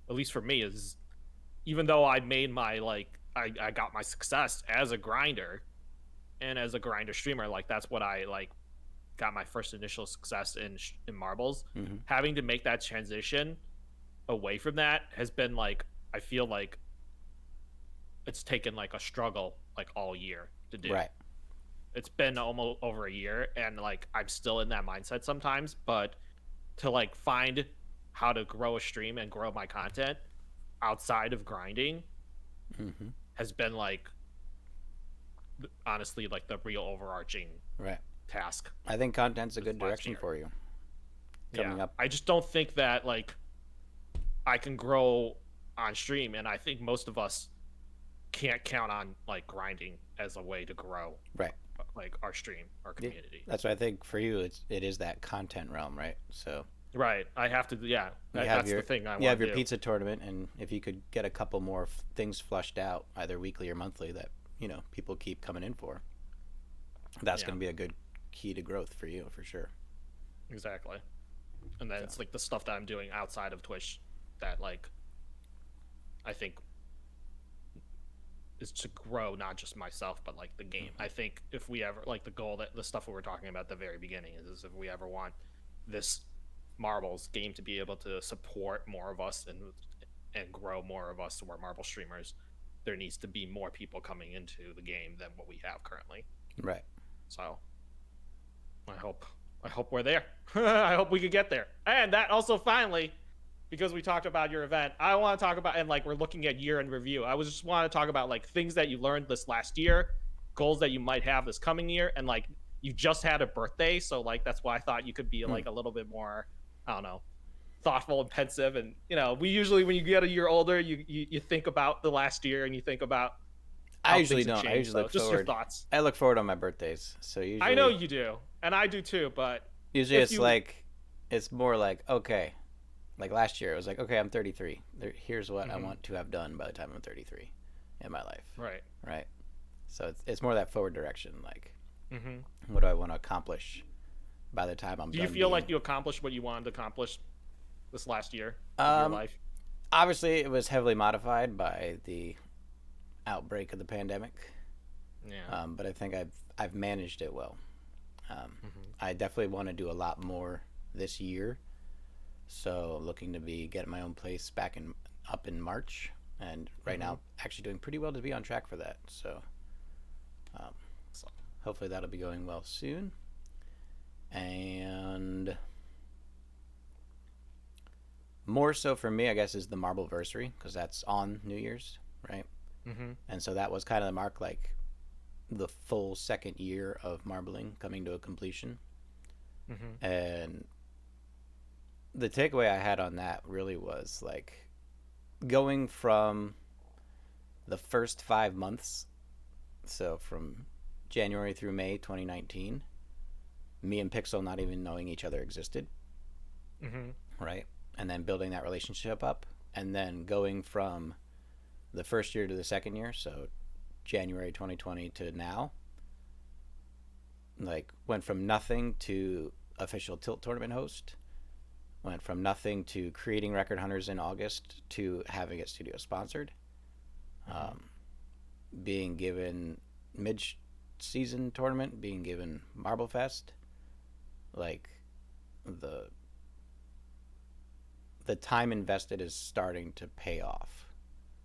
at least for me, is even though I made my like, I got my success as a grinder and as a grinder streamer, like that's what I like got my first initial success in marbles. Having to make that transition away from that has been like, I feel like it's taken like a struggle like all year to do. Right. It's been almost over a year, and like I'm still in that mindset sometimes, but to like find how to grow a stream and grow my content outside of grinding has been like, honestly, like the real overarching task. I think content's a good direction for you coming up. I just don't think that like I can grow on stream, and I think most of us can't count on like grinding as a way to grow like our stream, our community. That's why I think for you it is that content realm, right? So I have to that's the thing I want to do. You have your pizza tournament, and if you could get a couple more things flushed out either weekly or monthly that people keep coming in for, that's going to be a good key to growth for you, for sure. Exactly. And then it's like the stuff that I'm doing outside of Twitch that like I think is to grow not just myself but like the game. I think if we ever like the stuff we were talking about at the very beginning is if we ever want this marbles game to be able to support more of us and grow more of us who are marble streamers, there needs to be more people coming into the game than what we have currently. Right. So I hope we're there. I hope we could get there. And that also, finally, because we talked about your event, I want to talk about, and like we're looking at year in review, I just want to talk about like things that you learned this last year, goals that you might have this coming year, and like you just had a birthday, so like that's why I thought you could be like a little bit more, I don't know, thoughtful and pensive. And we usually, when you get a year older, you think about the last year and you think about I usually don't. I usually look just forward. Your thoughts. I look forward on my birthdays. So usually I know you do, and I do too. But usually it's more like, okay, like last year it was like, okay, I'm 33. Here's what I want to have done by the time I'm 33 in my life. Right. So it's more that forward direction. Like, what do I want to accomplish by the time I'm done? Do you feel like you accomplished what you wanted to accomplish this last year of your life? Obviously, it was heavily modified by the outbreak of the pandemic. But I think I've managed it well. I definitely want to do a lot more this year, so looking to be getting my own place up in March, and right now actually doing pretty well to be on track for that. So hopefully that'll be going well soon. And more so for me, I guess, is the Marbleversary, because that's on New Year's, right? Mm-hmm. And so that was kind of the mark, like the full second year of marbling coming to a completion. Mm-hmm. And the takeaway I had on that really was like going from the first 5 months, so from January through May 2019, me and Pixel not even knowing each other existed, Mm-hmm. right? And then building that relationship up, and then going from the first year to the second year, so January 2020 to now, like went from nothing to official tilt tournament host, went from nothing to creating Record Hunters in August to having it studio sponsored, Mm-hmm. being given mid-season tournament, being given Marble Fest, like the the time invested is starting to pay off,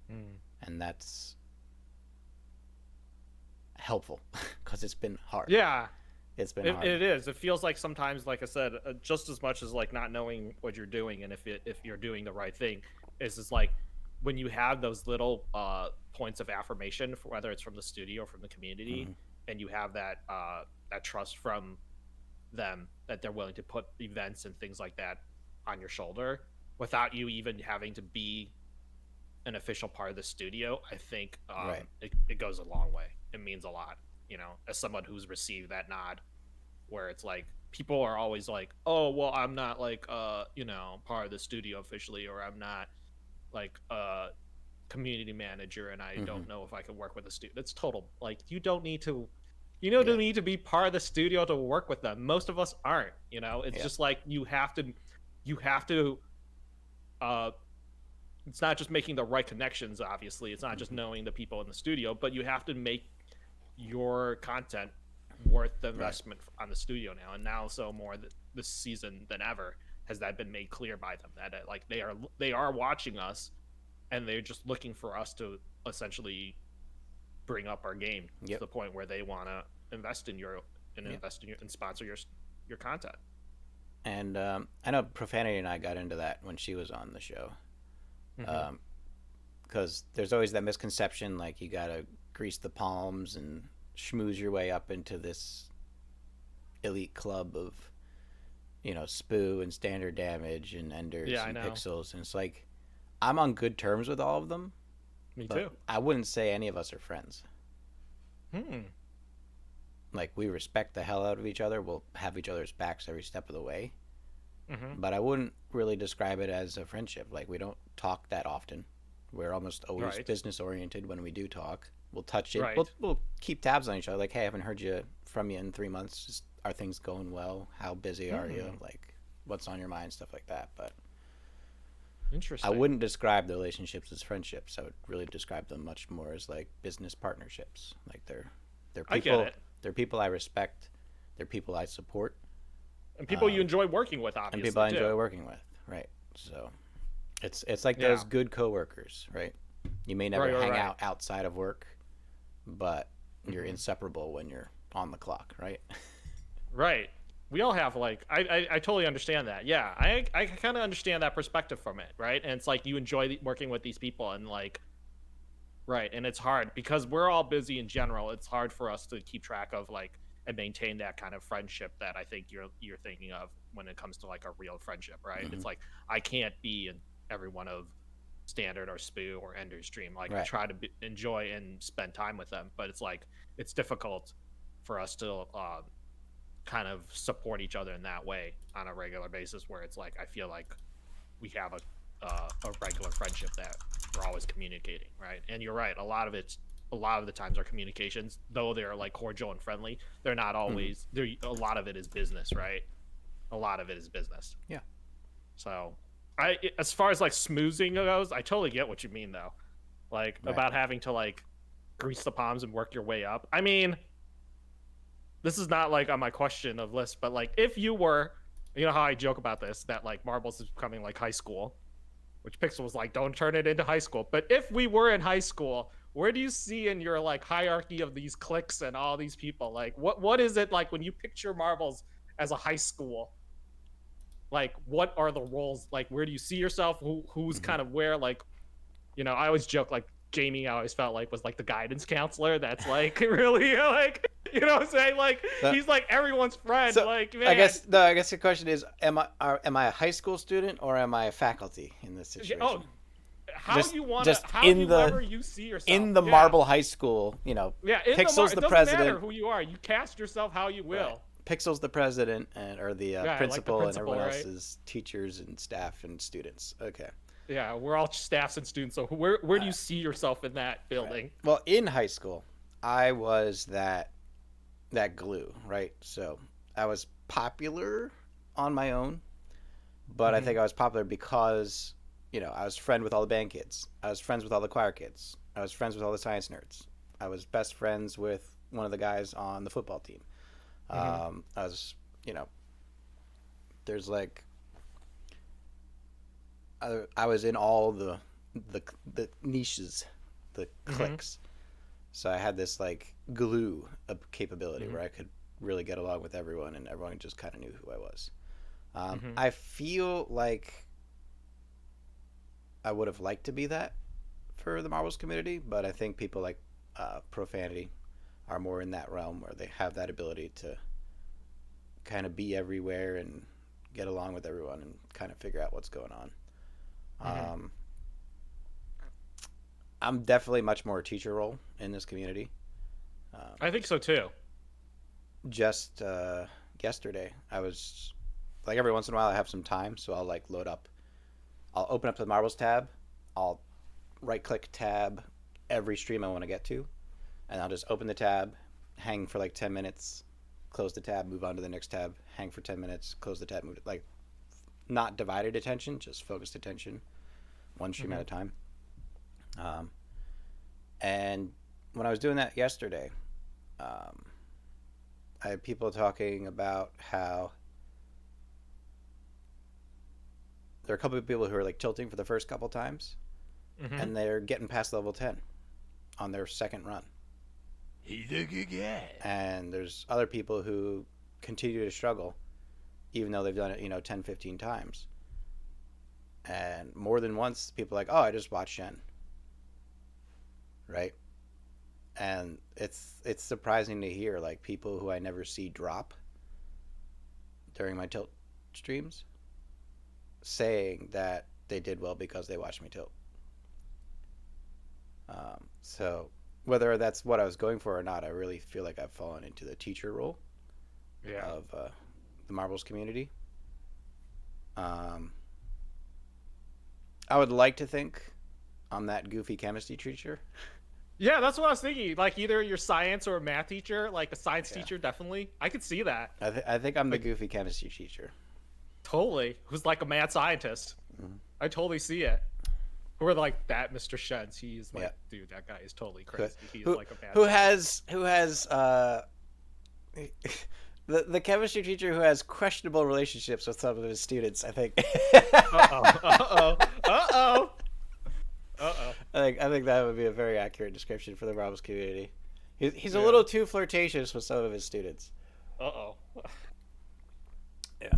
Mm. and that's helpful because it's been hard. Yeah, It's been it, hard. it is. It feels like sometimes, like I said, just as much as like not knowing what you're doing and if you're doing the right thing, is just like when you have those little points of affirmation, for whether it's from the studio or from the community, Mm-hmm. and you have that trust from them that they're willing to put events and things like that on your shoulder without you even having to be an official part of the studio. I think Right. it goes a long way. It means a lot, as someone who's received that nod, where it's like people are always like, oh well, I'm not like part of the studio officially, or I'm not like community manager and I Mm-hmm. don't know if I can work with the studio. It's total, like, you don't need to, Yeah. don't need to be part of the studio to work with them. Most of us aren't. It's Yeah. just like you have to uh it's not just making the right connections. Obviously, it's not just Mm-hmm. knowing the people in the studio, but you have to make your content worth the Right. investment on the studio now. And now, so more this season than ever has that been made clear by them, that like they are watching us, and they're just looking for us to essentially bring up our game to Yep. the point where they want to invest in your Yep. and sponsor your content. And I know Profanity and I got into that when she was on the show, Mm-hmm. because there's always that misconception, like you gotta grease the palms and schmooze your way up into this elite club of Spoo and Standard Damage and Enders Yeah, I and know. Pixels, and it's like I'm on good terms with all of them, Me but too. I wouldn't say any of us are friends. Hmm. Like we respect the hell out of each other. We'll have each other's backs every step of the way. Mm-hmm. But I wouldn't really describe it as a friendship. Like we don't talk that often. We're almost always Right. business oriented when we do talk. We'll touch it. We'll, Right. we'll keep tabs on each other. Like, hey, I haven't heard you from you in 3 months. Just, are things going well? How busy are you? Hmm. Like, what's on your mind? Stuff like that. But I Interesting. wouldn't describe the relationships as friendships. I would really describe them much more as like business partnerships. Like they're I get people it. they're people I respect. They're people I support. And people you Um, enjoy working with, and people obviously, I too. enjoy working with. Right. So it's like those Yeah. good coworkers, right? You may never Right. Right. hang Right. out outside of work, but you're Mm-hmm. inseparable when you're on the clock, right? Right. We all have, like, I totally understand that. Yeah, I kind of understand that perspective from it, right? And it's like you enjoy working with these people, and like, right, and it's hard because we're all busy in general. It's hard for us to keep track of, like, and maintain that kind of friendship that I think you're thinking of when it comes to like a real friendship, right? Hmm. It's like I can't be in every one of Standard or Spoo or Ender's Dream. Like, I Right. try to enjoy and spend time with them, but it's like it's difficult for us to kind of support each other in that way on a regular basis, where it's like I feel like we have a regular friendship that we're always communicating, right? And you're right, a lot of the times our communications, though they're like cordial and friendly, they're not Hmm. always. They're, a lot of it is business, right? A lot of it is business. Yeah. So as far as like smoozing goes, I totally get what you mean, though, like Right. about having to like grease the palms and work your way up. I mean, this is not like on my question of list, but like if you were, how I joke about this, that like marbles is becoming like high school, which Pixel was like, don't turn it into high school. But if we were in high school, where do you see in your like hierarchy of these cliques and all these people? Like what is it like when you picture marbles as a high school, like what are the roles, like where do you see yourself, who's kind of where, like, I always joke like Jamie, I always felt like was like the guidance counselor that's like really like, what I'm saying, like he's like everyone's friend, so like, man. I guess the question is, am I a high school student or am I a faculty in this situation? Oh, how just, you want just to, how in you the ever you see yourself in the Marble High School, yeah, Pixel's it the doesn't president. matter who you are, you cast yourself how you will. Right. Pixel's the president, or the principal, and everyone else is teachers and staff and students. Okay. Yeah, we're all staffs and students. So where do you see yourself in that building? Right. Well, in high school, I was that glue, right? So I was popular on my own, but I think I was popular because, I was friend with all the band kids. I was friends with all the choir kids. I was friends with all the science nerds. I was best friends with one of the guys on the football team. I was, there's like, I was in all the niches, the cliques. So I had this like glue capability where I could really get along with everyone, and everyone just kind of knew who I was. I feel like I would have liked to be that for the Marbles community, but I think people like Profanity are more in that realm where they have that ability to kind of be everywhere and get along with everyone and kind of figure out what's going on. I'm definitely much more a teacher role in this community. I think so too. Just yesterday, I was like, every once in a while I have some time, so I'll like I'll open up the Marbles tab, I'll right click tab every stream I want to get to, and I'll just open the tab, hang for like 10 minutes, close the tab, move on to the next tab, hang for 10 minutes, close the tab, move, like, not divided attention, just focused attention, one stream at a time. And when I was doing that yesterday, I had people talking about how there are a couple of people who are like tilting for the first couple times, and they're getting past level 10 on their second run. He's a good guy. And there's other people who continue to struggle, even though they've done it, 10, 15 times. And more than once, people are like, oh, I just watched Shen. Right? And it's surprising to hear, like, people who I never see drop during my tilt streams saying that they did well because they watched me tilt. So whether that's what I was going for or not, I really feel like I've fallen into the teacher role of the Marbles community. I would like to think I'm that goofy chemistry teacher. Yeah, that's what I was thinking. Like either your science or a math teacher, like a science teacher, definitely. I could see that. I think I'm the goofy chemistry teacher. Totally. Who's like a mad scientist. I totally see it. Or like that Mr. Sheds. He's like, dude, that guy is totally crazy. He's like a mad scientist. Who has the chemistry teacher who has questionable relationships with some of his students, I think. Uh-oh. I think that would be a very accurate description for the Marbles community. He's a little too flirtatious with some of his students. Uh-oh. Yeah.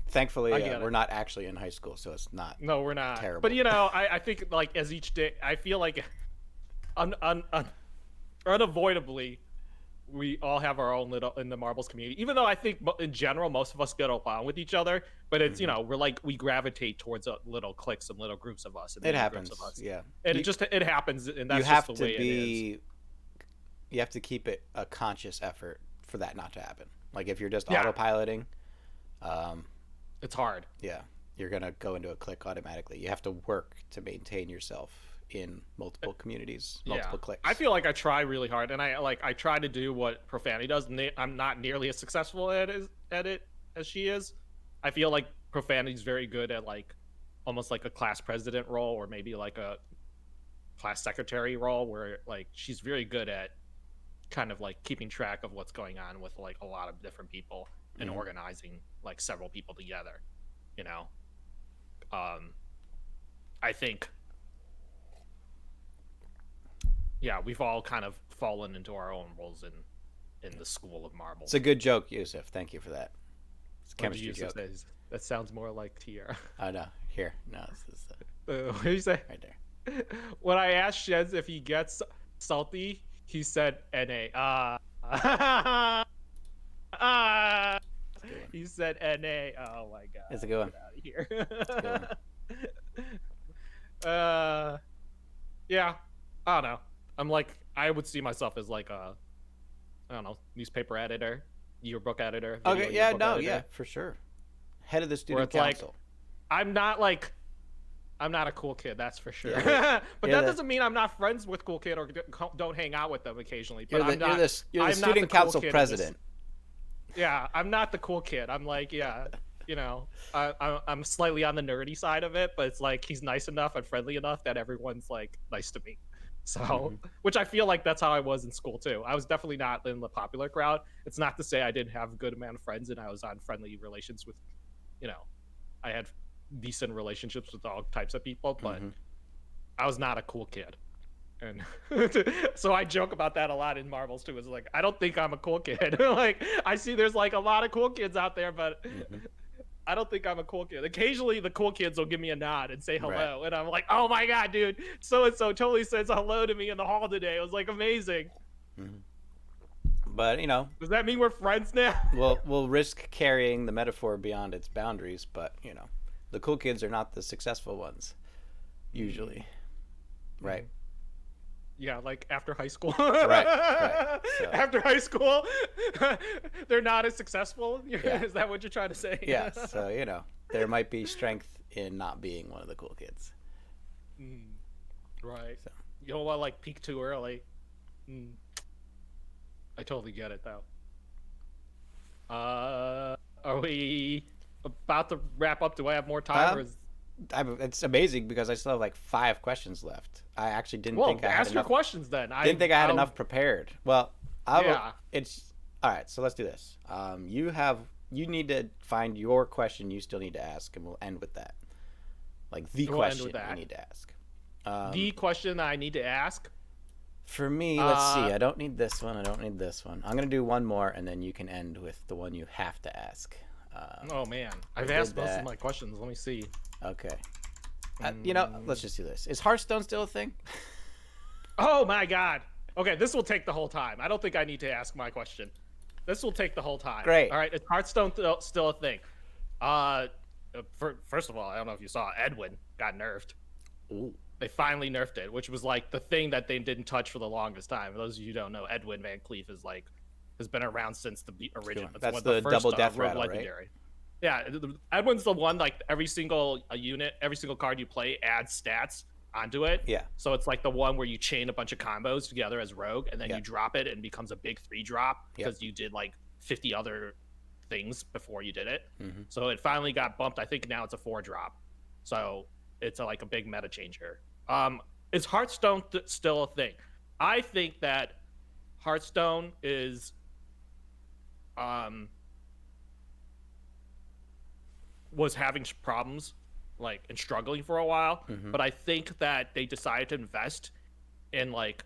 Thankfully, we're not actually in high school, so it's not. No, we're not. Terrible. But I think like as each day, I feel like unavoidably, we all have our own little in the Marbles community. Even though I think in general most of us get along with each other, but it's we're like we gravitate towards little cliques and little groups of us. And it happens. Groups of us. Yeah. And it happens, and that's just the way it is. You have to keep it a conscious effort for that not to happen. Like if you're just autopiloting, it's hard. Yeah, you're gonna go into a clique automatically. You have to work to maintain yourself in multiple communities, multiple cliques. I feel like I try really hard, and I try to do what Profanity does. And I'm not nearly as successful at it as she is. I feel like Profanity's very good at like almost like a class president role, or maybe like a class secretary role, where like she's very good at kind of like keeping track of what's going on with like a lot of different people and organizing like several people together. I think we've all kind of fallen into our own roles in the school of Marbles. It's a good joke, Yusuf. Thank you for that. It's a What did chemistry you joke. say? That sounds more like Tierra. Oh no, here, no, this is What did you say? right there. When I asked Sheds if he gets salty, he said NA. It's a good one. He said NA. Oh my god. It's a good one. Get out of here. It's a good one. Yeah. I don't know. I'm like, I would see myself as like a, I don't know, newspaper editor, yearbook editor. Okay, yeah, yearbook no, editor, yeah, for sure. Head of the Where student it's like, council. I'm not a cool kid, that's for sure. Yeah, But you're that the- doesn't mean I'm not friends with cool kid or don't hang out with them occasionally. But You're the, I'm not. you're the, you're the I'm not student cool council kid in this- president. Yeah, I'm not the cool kid. I'm like, yeah, you know, I'm slightly on the nerdy side of it, but it's like he's nice enough and friendly enough that everyone's like nice to me. So, Mhm. which I feel like that's how I was in school too. I was definitely not in the popular crowd. It's not to say I didn't have a good amount of friends and I was on friendly relations with, you know, I had decent relationships with all types of people, but Mhm. I was not a cool kid. And so I joke about that a lot in Marvels too. Is like, I don't think I'm a cool kid. Like, I see there's like a lot of cool kids out there, but Mhm. I don't think I'm a cool kid. Occasionally, the cool kids will give me a nod and say hello, Right. and I'm like, oh my god, dude, so and so totally says hello to me in the hall today. It was like amazing. Mhm. But you know, Does that mean we're friends now? we'll risk carrying the metaphor beyond its boundaries. But you know, the cool kids are not the successful ones, usually. Right. Yeah, like after high school. Right, so- After high school, they're not as successful. Yeah. Is that what you're trying to say? Yeah. So you know, there might be strength in not being one of the cool kids. Right. So. You don't want to like peak too early. I totally get it though. Are we about to wrap up? Do I have more time? Or is... It's amazing because I still have like 5 questions left. I actually didn't Well, think I had ask your enough. questions then. Didn't think I had enough prepared. Well, Yeah. it's all right. So let's do this. You need to find your question you still need to ask, and we'll end with that. Like the We'll end question with that. you need to ask. The question that I need to ask. For me, let's see. I don't need this one. I don't need this one. I'm gonna do one more, and then you can end with the one you have to ask. Oh man, I've did asked most that. of my questions. Let me see. Okay. You know, let's just do this. Is Hearthstone still a thing? Oh my god. Okay, this will take the whole time. I don't think I need to ask my question. This will take the whole time. Great. All right, is Hearthstone still a thing? First of all, I don't know if you saw, Edwin got nerfed. Ooh. They finally nerfed it, which was like the thing that they didn't touch for the longest time. For those of you who don't know, Edwin Van Cleef has been around since the original. That's one of the first, double death Rogue rattle, right? legendary. Yeah, Edwin's the one, like every single unit, every single card you play adds stats onto it. Yeah. So it's like the one where you chain a bunch of combos together as Rogue, and then Yeah. you drop it and it becomes a big 3-drop Yeah. because you did like 50 other things before you did it. Mm-hmm. So it finally got bumped. I think now it's a 4-drop. So it's like a big meta changer. Is Hearthstone still a thing? I think that Hearthstone is was having problems and struggling for a while, but I think that they decided to invest in like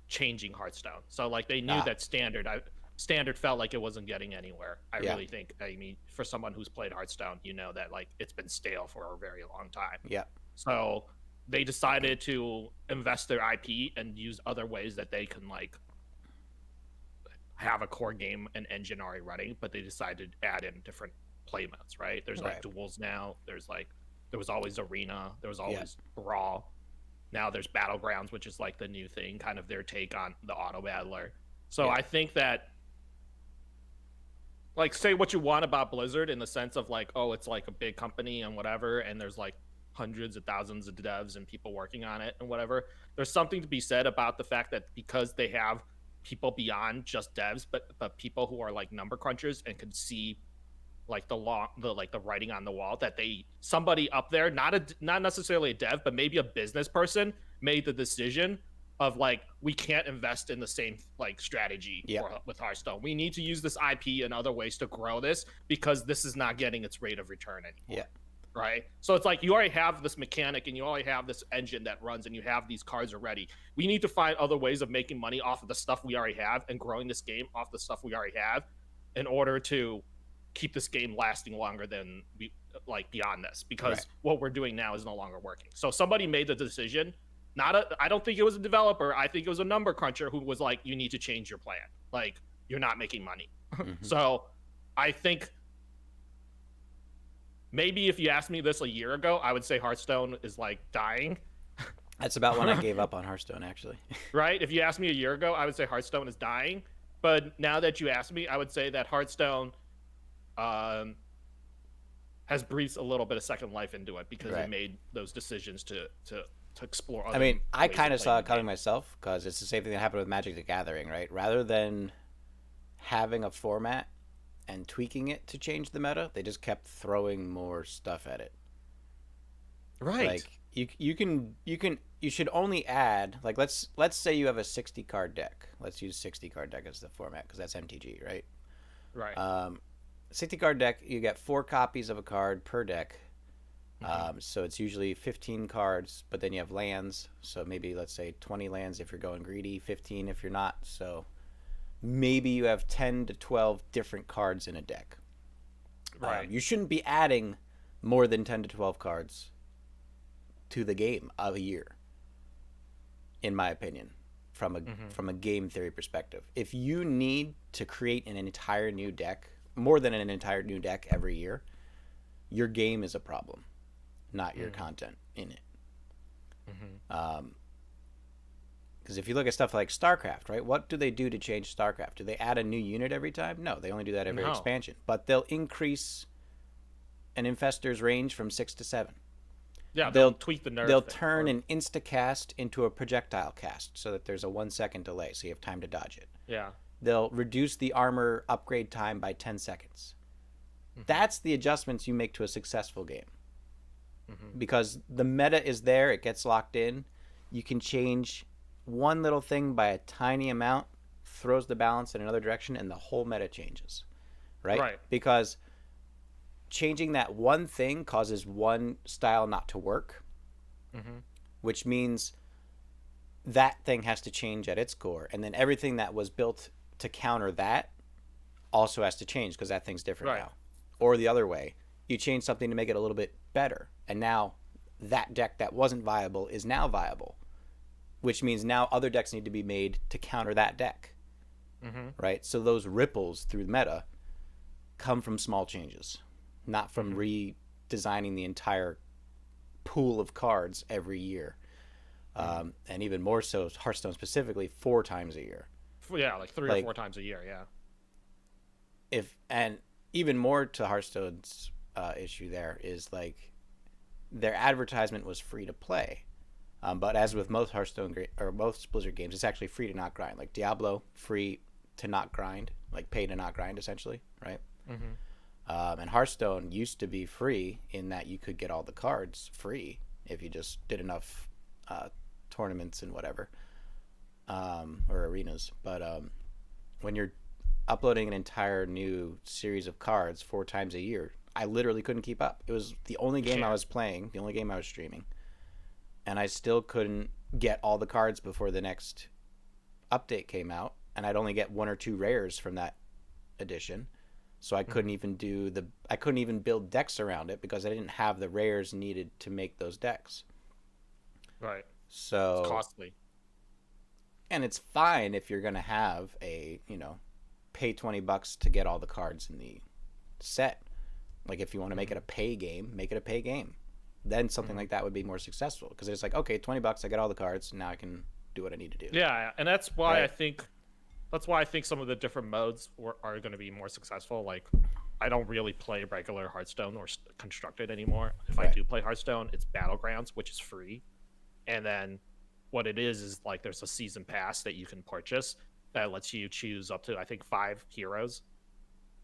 changing Hearthstone. So like they knew that standard felt like it wasn't getting anywhere. I really think, I mean, for someone who's played Hearthstone, you know that like it's been stale for a very long time. Yeah. So they decided to invest their IP and use other ways that they can like have a core game and engine already running, but they decided to add in different play modes, right? There's like duels now. There was always arena. There was always brawl. Now there's battlegrounds, which is like the new thing, kind of their take on the auto battler. So I think that, like, say what you want about Blizzard in the sense of like, oh, it's like a big company and whatever, and there's like hundreds of thousands of devs and people working on it and whatever. There's something to be said about the fact that because they have people beyond just devs, but people who are like number crunchers and can see like the writing on the wall, that somebody up there, not necessarily a dev, but maybe a business person, made the decision of like, we can't invest in the same like strategy with Hearthstone. We need to use this IP and other ways to grow this because this is not getting its rate of return anymore. Right. So it's like you already have this mechanic and you already have this engine that runs and you have these cards already. We need to find other ways of making money off of the stuff we already have and growing this game off the stuff we already have in order to keep this game lasting longer than we like beyond this, because Right. what we're doing now is no longer working. So somebody made the decision. I don't think it was a developer. I think it was a number cruncher who was like, you need to change your plan. Like, you're not making money. So I think maybe if you asked me this a year ago, I would say Hearthstone is like dying. That's about when I gave up on Hearthstone, actually. Right? If you asked me a year ago, I would say Hearthstone is dying. But now that you ask me, I would say that Hearthstone has breathed a little bit of second life into it, because Right. it made those decisions to explore. I mean, I ways kind of saw playing it the coming game. myself, because it's the same thing that happened with Magic the Gathering, right? Rather than having a format and tweaking it to change the meta, they just kept throwing more stuff at it. Right. Like you should only add, like, let's say you have a 60 card deck. Let's use 60 card deck as the format, because that's MTG, right? Right. 60 card deck, you get 4 copies of a card per deck. So it's usually 15 cards, but then you have lands. So maybe, let's say 20 lands if you're going greedy, 15 if you're not. So maybe you have 10 to 12 different cards in a deck. Right. You shouldn't be adding more than 10 to 12 cards to the game of a year, in my opinion, from a game theory perspective. If you need to create an entire new deck, more than an entire new deck every year, your game is a problem, not your content in it. Because if you look at stuff like StarCraft, right? What do they do to change StarCraft? Do they add a new unit every time? No, they only do that every No. expansion. But they'll increase an infestor's range from 6 to 7. Yeah, they'll tweak the nerf. They'll thing, turn or- an instacast into a projectile cast, so that there's a 1-second delay, so you have time to dodge it. Yeah. They'll reduce the armor upgrade time by 10 seconds. That's the adjustments you make to a successful game. Because the meta is there, it gets locked in. You can change one little thing by a tiny amount, throws the balance in another direction, and the whole meta changes. Right? Because changing that one thing causes one style not to work, which means that thing has to change at its core, and then everything that was built to counter that also has to change, because that thing's different Right. now. Or the other way, you change something to make it a little bit better, and now that deck that wasn't viable is now viable, which means now other decks need to be made to counter that deck. Right? So those ripples through the meta come from small changes, not from redesigning the entire pool of cards every year. And even more so, Hearthstone specifically, 4 times a year. Yeah, like 3 or 4 times a year. Yeah. And even more to Hearthstone's issue, there is, like, their advertisement was free to play, but as with most most Blizzard games, it's actually free to not grind. Like Diablo, free to not grind, like pay to not grind, essentially, right? And Hearthstone used to be free in that you could get all the cards free if you just did enough tournaments and whatever, or arenas. But when you're uploading an entire new series of cards 4 times a year, I literally couldn't keep up. It was the only game I was playing, the only game I was streaming, and I still couldn't get all the cards before the next update came out, and I'd only get 1 or 2 rares from that edition. So I couldn't even I couldn't even build decks around it, because I didn't have the rares needed to make those decks. Right. So It's costly. And it's fine if you're going to have a, pay $20 to get all the cards in the set. Like, if you want to make it a pay game, make it a pay game. Then something like that would be more successful, because it's like, okay, $20, I get all the cards, now I can do what I need to do. Yeah, and that's why Right. that's why I think some of the different modes are going to be more successful. Like, I don't really play regular Hearthstone or Constructed anymore. If I Right. do play Hearthstone, it's Battlegrounds, which is free. And then what it is like there's a season pass that you can purchase that lets you choose up to, I think, 5 heroes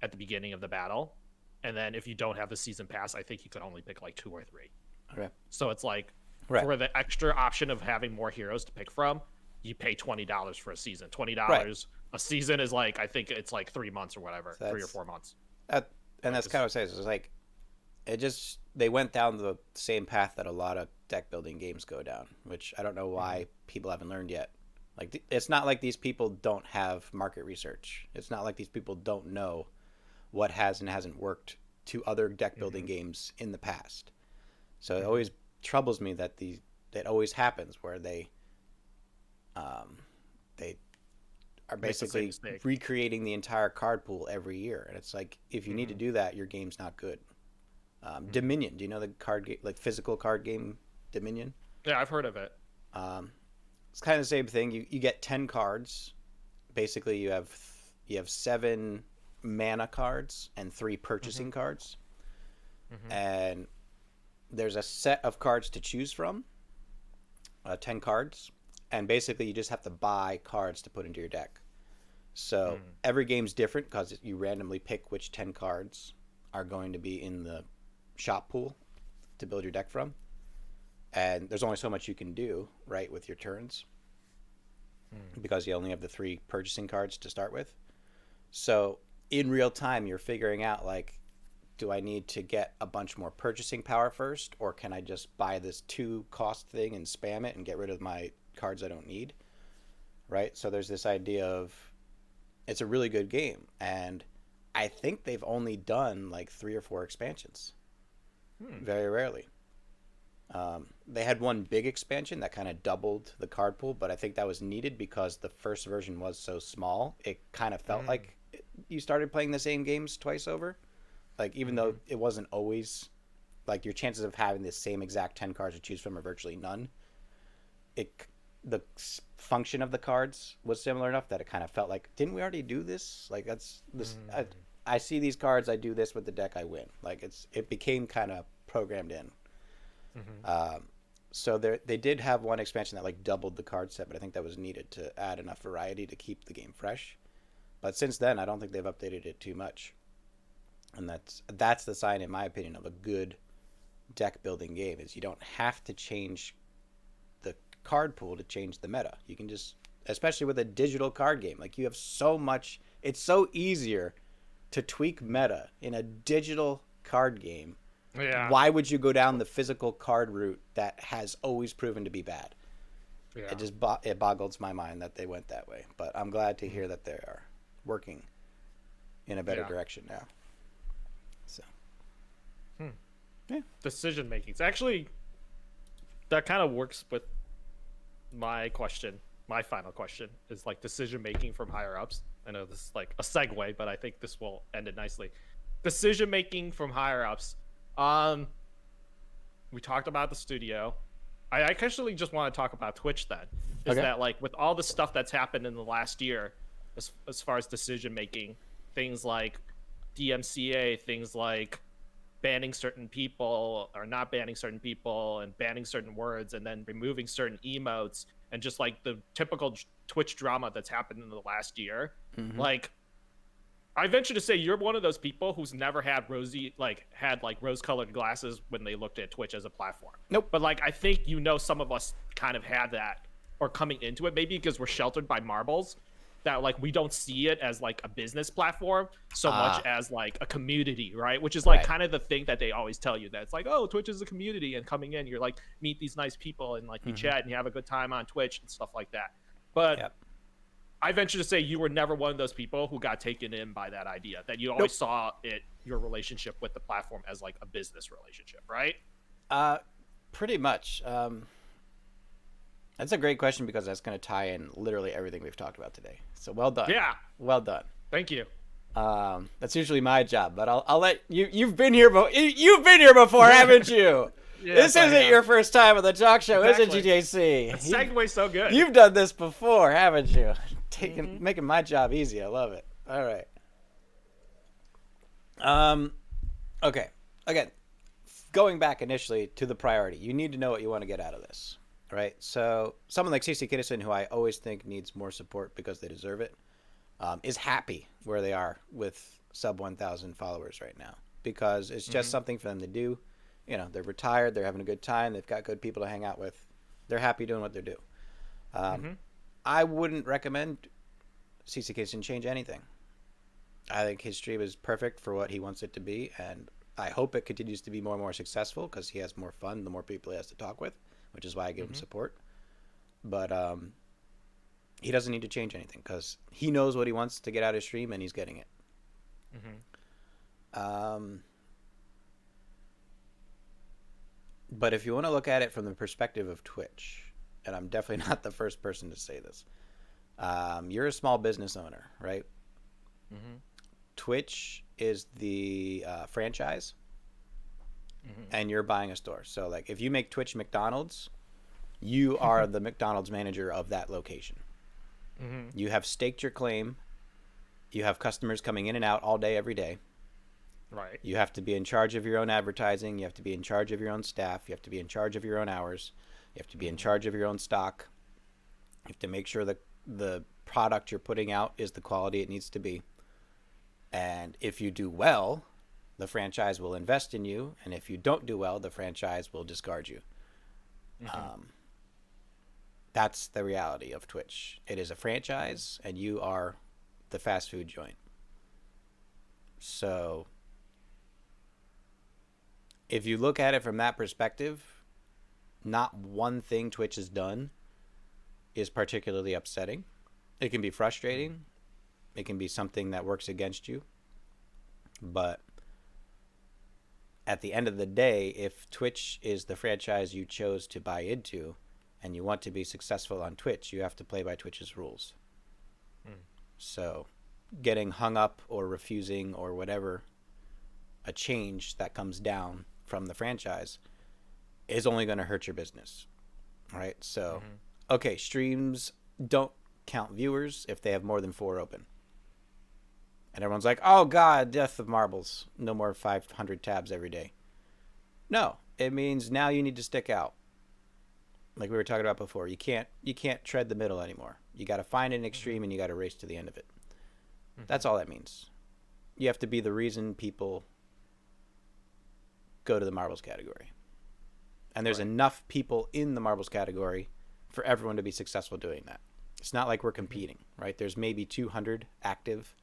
at the beginning of the battle. And then if you don't have the season pass, I think you could only pick like 2 or 3. Okay. So it's like, Right. for the extra option of having more heroes to pick from, you pay $20 for a season. $20 a season is like, I think it's like 3 months or whatever, So 3 or 4 months. And that's kind of what I say. It's like, they went down the same path that a lot of deck building games go down, which I don't know why people haven't learned yet. Like, it's not like these people don't have market research. It's not like these people don't know what has and hasn't worked to other deck building games in the past. So it always troubles me that that always happens where they are basically recreating the entire card pool every year, and it's like, if you need to do that, your game's not good. Dominion, do you know the card game, like physical card game Dominion? Yeah, I've heard of it. It's kind of the same thing. You get 10 cards. Basically, you have 7 mana cards and 3 purchasing cards, and there's a set of cards to choose from. 10 cards, and basically you just have to buy cards to put into your deck. So every game's different because you randomly pick which 10 cards are going to be in the shop pool to build your deck from. And there's only so much you can do, right, with your turns, because you only have the 3 purchasing cards to start with. So in real time, you're figuring out, like, do I need to get a bunch more purchasing power first, or can I just buy this 2 cost thing and spam it and get rid of my cards I don't need, right? So there's this idea of, it's a really good game, and I think they've only done like 3 or 4 expansions. Very rarely. They had one big expansion that kind of doubled the card pool, but I think that was needed because the first version was so small. It kind of felt like you started playing the same games twice over. Like, even though it wasn't always, like, your chances of having the same exact 10 cards to choose from are virtually none. The function of the cards was similar enough that it kind of felt like, didn't we already do this? Like, that's this. I see these cards, I do this with the deck, I win. Like, it became kind of programmed in. So they did have one expansion that like doubled the card set, but I think that was needed to add enough variety to keep the game fresh. But since then, I don't think they've updated it too much. And that's the sign, in my opinion, of a good deck building game, is you don't have to change the card pool to change the meta. You can just, especially with a digital card game, like, you have so much, it's so easier to tweak meta in a digital card game. Yeah. Why would you go down the physical card route that has always proven to be bad? Yeah. It boggles my mind that they went that way. But I'm glad to hear that they are working in a better direction now. So, yeah. Decision making. It's actually, that kind of works with my question. My final question is, like, decision making from higher ups. I know this is like a segue, but I think this will end it nicely. Decision making from higher ups. We talked about the studio. I actually just want to talk about Twitch then. Is that, like, with all the stuff that's happened in the last year, as far as decision making, things like DMCA, things like banning certain people or not banning certain people, and banning certain words, and then removing certain emotes, and just like the typical Twitch drama that's happened in the last year. Like, I venture to say you're one of those people who's never had rose-colored glasses when they looked at Twitch as a platform. Nope. But, like, I think, some of us kind of had that, or coming into it, maybe because we're sheltered by marbles, that, like, we don't see it as, like, a business platform so much as, like, a community, right? Which is, like, kind of the thing that they always tell you, that it's like, oh, Twitch is a community, and coming in, you're like, meet these nice people, and, like, you chat and you have a good time on Twitch and stuff like that. But I venture to say you were never one of those people who got taken in by that idea, that you always saw your relationship with the platform as, like, a business relationship, right? Pretty much. That's a great question, because that's going to tie in literally everything we've talked about today. So well done. Yeah. Well done. Thank you. That's usually my job, but I'll let you. You've been here before, haven't you? Yes, this isn't your first time on the talk show, is it, GJC? The segue's so good. You've done this before, haven't you? Making my job easy. I love it. All right. Okay. Again, going back initially to the priority, you need to know what you want to get out of this, right? So someone like CC Kinnison, who I always think needs more support because they deserve it, is happy where they are with sub 1,000 followers right now, because it's just something for them to do. You know, they're retired, they're having a good time, they've got good people to hang out with, they're happy doing what they do. I wouldn't recommend CC Kinnison change anything. I think his stream is perfect for what he wants it to be, and I hope it continues to be more and more successful, because he has more fun the more people he has to talk with, which is why I give him support. But he doesn't need to change anything, because he knows what he wants to get out of his stream, and he's getting it. Um, but if you want to look at it from the perspective of Twitch, and I'm definitely not the first person to say this, you're a small business owner, right? Mm-hmm. Twitch is the franchise, and you're buying a store. So, like, if you make Twitch McDonald's, you are the McDonald's manager of that location. Mm-hmm. You have staked your claim. You have customers coming in and out all day, every day. Right. You have to be in charge of your own advertising. You have to be in charge of your own staff. You have to be in charge of your own hours. You have to be in charge of your own stock. You have to make sure that the product you're putting out is the quality it needs to be. And if you do well, the franchise will invest in you. And if you don't do well, the franchise will discard you. That's the reality of Twitch. It is a franchise, and you are the fast food joint. So if you look at it from that perspective, not one thing Twitch has done is particularly upsetting. It can be frustrating. It can be something that works against you. But at the end of the day, if Twitch is the franchise you chose to buy into and you want to be successful on Twitch, you have to play by Twitch's rules. So getting hung up or refusing or whatever a change that comes down from the franchise is only going to hurt your business, right? So, okay, streams don't count viewers if they have more than 4 open. And everyone's like, oh God, death of marbles. No more 500 tabs every day. No, it means now you need to stick out. Like we were talking about before, you can't tread the middle anymore. You got to find an extreme and you got to race to the end of it. That's all that means. You have to be the reason people go to the marbles category. And there's enough people in the marbles category for everyone to be successful doing that. It's not like we're competing, right? There's maybe 200 active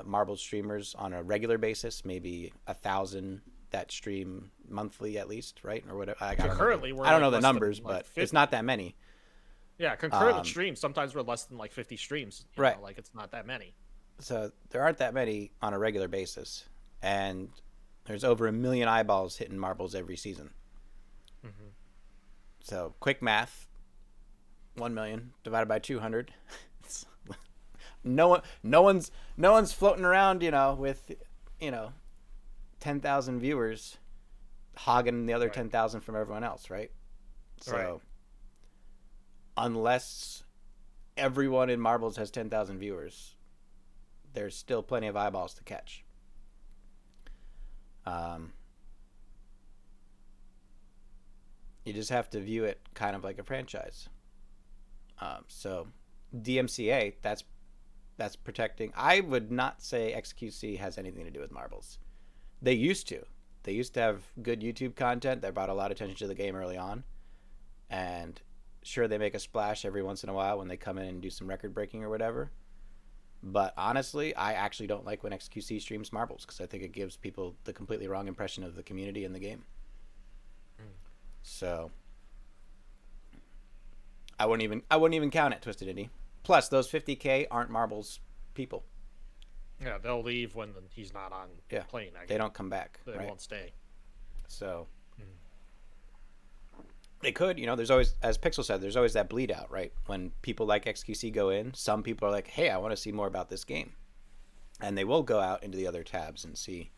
marbles streamers on a regular basis, maybe 1,000 that stream monthly at least, right? Or whatever. I don't know the numbers, but it's not that many. Yeah, concurrent streams. Sometimes we're less than like 50 streams. You know, like it's not that many. So there aren't that many on a regular basis. And there's over 1 million eyeballs hitting marbles every season. So quick math, 1 million divided by 200. no one's floating around, with, 10,000 viewers hogging the other 10,000 from everyone else, right? So unless everyone in marbles has 10,000 viewers, there's still plenty of eyeballs to catch. You just have to view it kind of like a franchise. So DMCA, that's protecting. I would not say XQC has anything to do with marbles. They used to. They used to have good YouTube content that brought a lot of attention to the game early on. And sure, they make a splash every once in a while when they come in and do some record breaking or whatever. But honestly, I actually don't like when XQC streams marbles because I think it gives people the completely wrong impression of the community and the game. So I wouldn't even count it, Twisted Indie. Plus, those 50K aren't marbles people. Yeah, they'll leave when he's not on playing. They don't come back. They won't stay. So they could, there's always, as Pixel said, there's always that bleed out, right? When people like XQC go in, some people are like, hey, I want to see more about this game. And they will go out into the other tabs and see,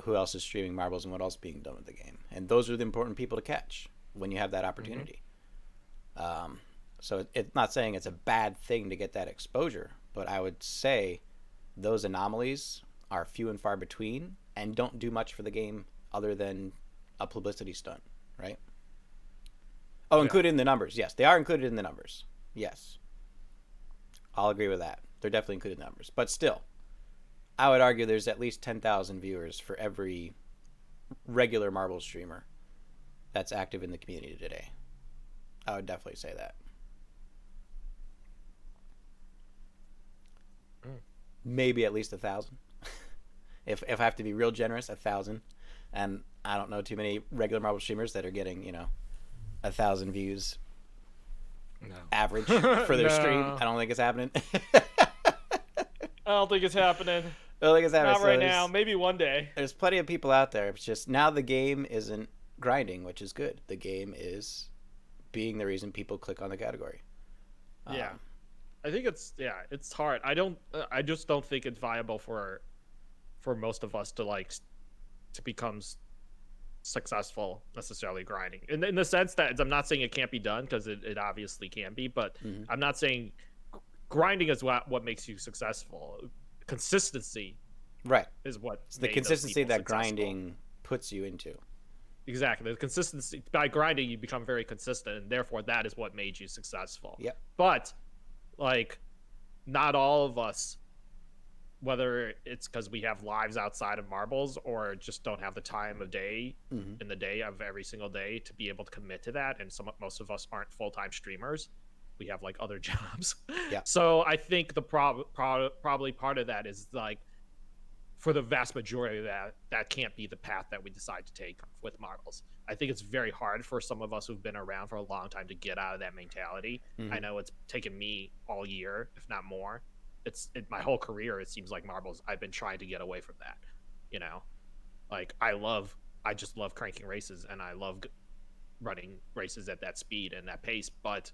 who else is streaming marbles and what else is being done with the game. And those are the important people to catch when you have that opportunity. So it's not saying it's a bad thing to get that exposure, but I would say those anomalies are few and far between and don't do much for the game other than a publicity stunt, right? Oh, included in the numbers. Yes, they are included in the numbers. Yes. I'll agree with that. They're definitely included in the numbers. But still, I would argue there's at least 10,000 viewers for every regular marbles streamer that's active in the community today. I would definitely say that. Maybe at least 1,000. if I have to be real generous, 1,000. And I don't know too many regular marble streamers that are getting, 1,000 views average for their stream. I don't think it's happening. I don't think it's happening. Well, like I said, Not so right now. Maybe one day. there's plenty of people out there. It's just now the game isn't grinding, which is good. The game is being the reason people click on the category. Yeah. I think it's hard. I just don't think it's viable for most of us to to become successful necessarily grinding. In the sense that I'm not saying it can't be done, because it obviously can be, but I'm not saying grinding is what makes you successful. Consistency Right. is what It's the made those consistency people that successful. grinding puts you into. Exactly. The consistency, by grinding you become very consistent, and therefore that is what made you successful. Yep. But not all of us, whether it's because we have lives outside of marbles or just don't have the time of day in the day of every single day to be able to commit to that, and most of us aren't full-time streamers. We have other jobs. Yeah. So I think the probably part of that is for the vast majority of that can't be the path that we decide to take with marbles. I think it's very hard for some of us who've been around for a long time to get out of that mentality. I know it's taken me all year, if not more. My whole career, it seems like marbles, I've been trying to get away from that. I just love cranking races, and I love running races at that speed and that pace, but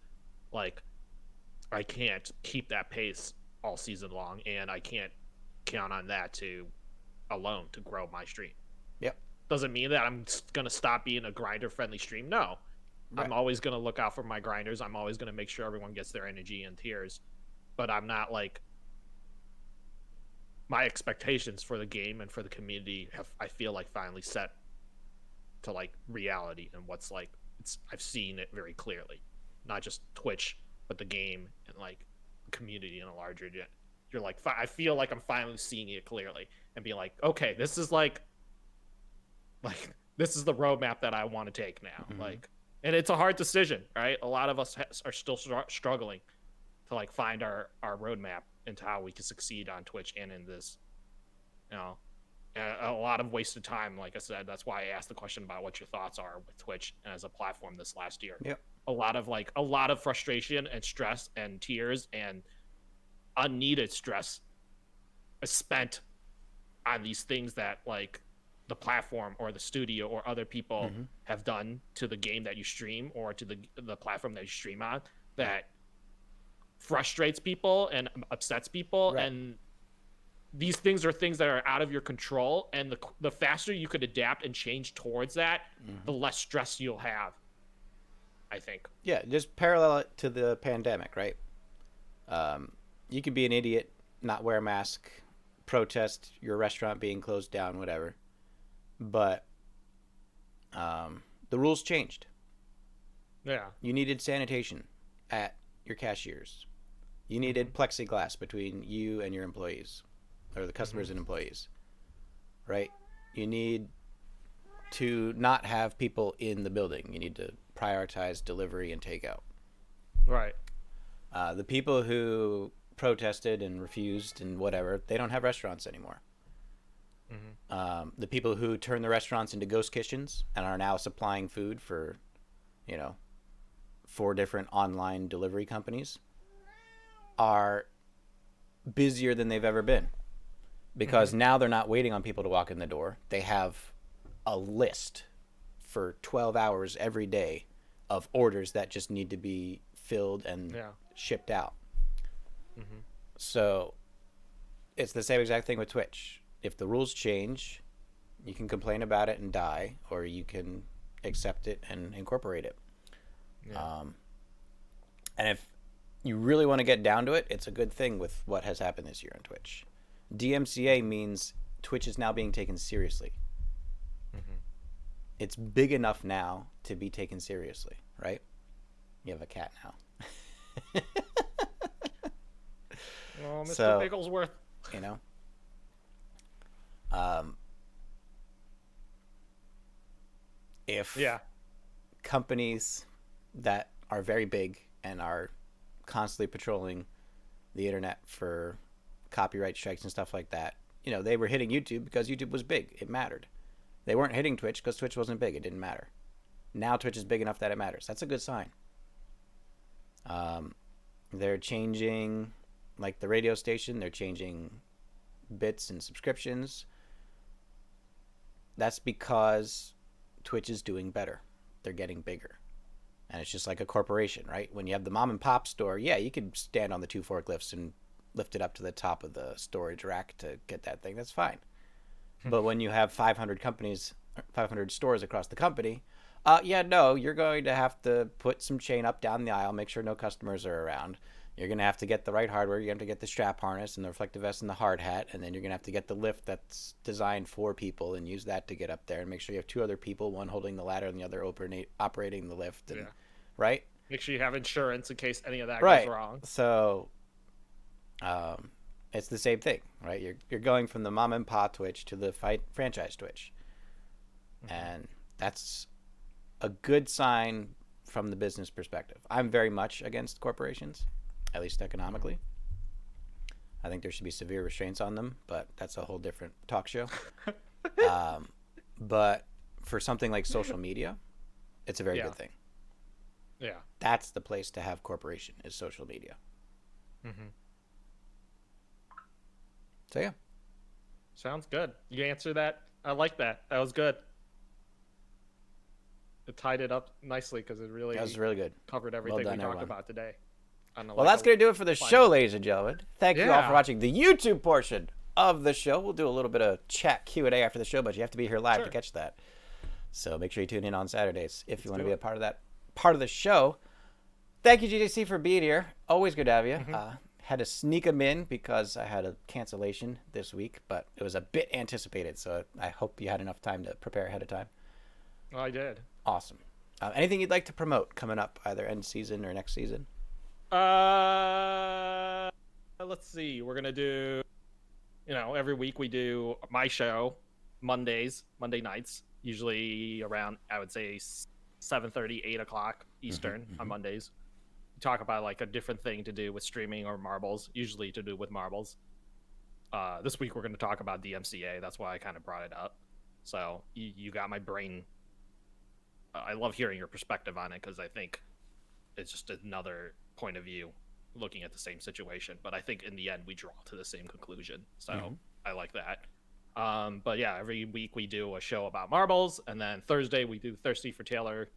I can't keep that pace all season long, and I can't count on that alone to grow my stream. Yep. Doesn't mean that I'm gonna stop being a grinder friendly stream. No. Right. I'm always gonna look out for my grinders. I'm always gonna make sure everyone gets their energy and tiers, but I'm not my expectations for the game and for the community I feel finally set to reality, and what's I've seen it very clearly, not just Twitch but the game and community in a larger. You're I feel like I'm finally seeing it clearly and being okay, this is this is the roadmap that I want to take now. And it's a hard decision, right? A lot of us are still struggling to find our roadmap into how we can succeed on Twitch and in this, a lot of wasted time. Like I said, that's why I asked the question about what your thoughts are with Twitch as a platform this last year. Yep. A lot of frustration and stress and tears and unneeded stress is spent on these things that the platform or the studio or other people have done to the game that you stream or to the platform that you stream on, that frustrates people and upsets people. Right. And these things are things that are out of your control, and the faster you could adapt and change towards that, the less stress you'll have, I think. Yeah, just parallel it to the pandemic, right? You could be an idiot, not wear a mask, protest your restaurant being closed down, whatever. But the rules changed. Yeah. You needed sanitation at your cashiers. You needed plexiglass between you and your employees, or the customers and employees, right? You need to not have people in the building. You need to prioritize delivery and takeout. Right. The people who protested and refused and whatever, they don't have restaurants anymore. The people who turned the restaurants into ghost kitchens and are now supplying food for, 4 different online delivery companies are busier than they've ever been, because now they're not waiting on people to walk in the door. They have a list for 12 hours every day of orders that just need to be filled and shipped out. So it's the same exact thing with Twitch. If the rules change, you can complain about it and die, or you can accept it and incorporate it. Yeah. And if you really want to get down to it, it's a good thing with what has happened this year on Twitch. DMCA means Twitch is now being taken seriously. It's big enough now to be taken seriously, right? You have a cat now. Oh, Mr. Bigglesworth. If companies that are very big and are constantly patrolling the internet for copyright strikes and stuff like that, they were hitting YouTube because YouTube was big. It mattered. They weren't hitting Twitch because Twitch wasn't big. It didn't matter. Now Twitch is big enough that it matters. That's a good sign. They're changing, the radio station. They're changing bits and subscriptions. That's because Twitch is doing better. They're getting bigger. And it's just like a corporation, right? When you have the mom and pop store, yeah, you can stand on the 2 forklifts and lift it up to the top of the storage rack to get that thing. That's fine. But when you have 500 companies, 500 stores across the company, you're going to have to put some chain up down the aisle, make sure no customers are around. You're going to have to get the right hardware. You're going to have to get the strap harness and the reflective vest and the hard hat. And then you're going to have to get the lift that's designed for people and use that to get up there and make sure you have 2 other people, one holding the ladder and the other operating the lift. And, right? Make sure you have insurance in case any of that right. goes wrong. So it's the same thing, right? You're going from the mom and pop Twitch to the franchise Twitch. And that's a good sign from the business perspective. I'm very much against corporations, at least economically. I think there should be severe restraints on them, but that's a whole different talk show. But for something like social media, it's a very good thing. Yeah. That's the place to have corporation, is social media. So, yeah. Sounds good. You answered that. I like that. That was good. It tied it up nicely because that was really good. Covered everything we talked about today. Well, that's going to do it for the show, ladies and gentlemen. Thank you all for watching the YouTube portion of the show. We'll do a little bit of chat Q&A after the show, but you have to be here live to catch that. So make sure you tune in on Saturdays if you want to be a part of that part of the show. Thank you, GJC, for being here. Always good to have you. Had to sneak them in because I had a cancellation this week, but it was a bit anticipated, so I hope you had enough time to prepare ahead of time. Well, I did. Awesome. Anything you'd like to promote coming up, either end season or next season? Let's see. We're gonna do, every week we do my show, Monday nights, usually around, I would say 7:30, 8 o'clock Eastern on Mondays. We talk about like a different thing to do with streaming or marbles, usually to do with marbles. This week we're going to talk about DMCA. That's why I kind of brought it up. So you got my brain. I love hearing your perspective on it because I think it's just another point of view looking at the same situation. But I think in the end we draw to the same conclusion. So I like that. But yeah, every week we do a show about marbles, and then Thursday we do Thirsty for Taylor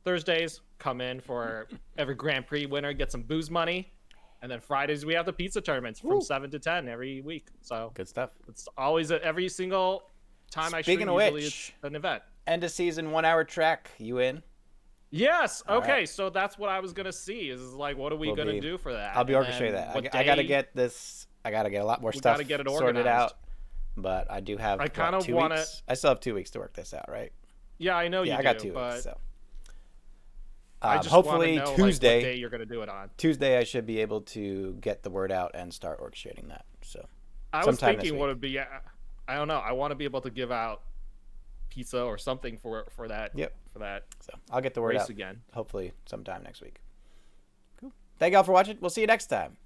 Thursdays. Come in for every Grand Prix winner, get some booze money, and then Fridays we have the pizza tournaments from 7 to 10 every week. So good stuff. It's always every single time I stream. Usually it's an event. End of season 1 hour track. You in? Yes. Okay. Right. So that's what I was gonna see. Is like, what are we gonna do for that? I'll be orchestrating that. I gotta get this. I gotta get a lot more stuff sorted out. But I do have. I kind of want to. I still have 2 weeks to work this out, right? Yeah, I know you do. I got 2 weeks. So. I just hopefully know, Tuesday. What day you're gonna do it on? Tuesday, I should be able to get the word out and start orchestrating that. So. I was thinking what would be. I don't know. I want to be able to give out pizza or something for that. Yep. For that. So I'll get the word out again. Hopefully sometime next week. Cool. Thank y'all for watching. We'll see you next time.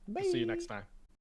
Bye. We'll see you next time.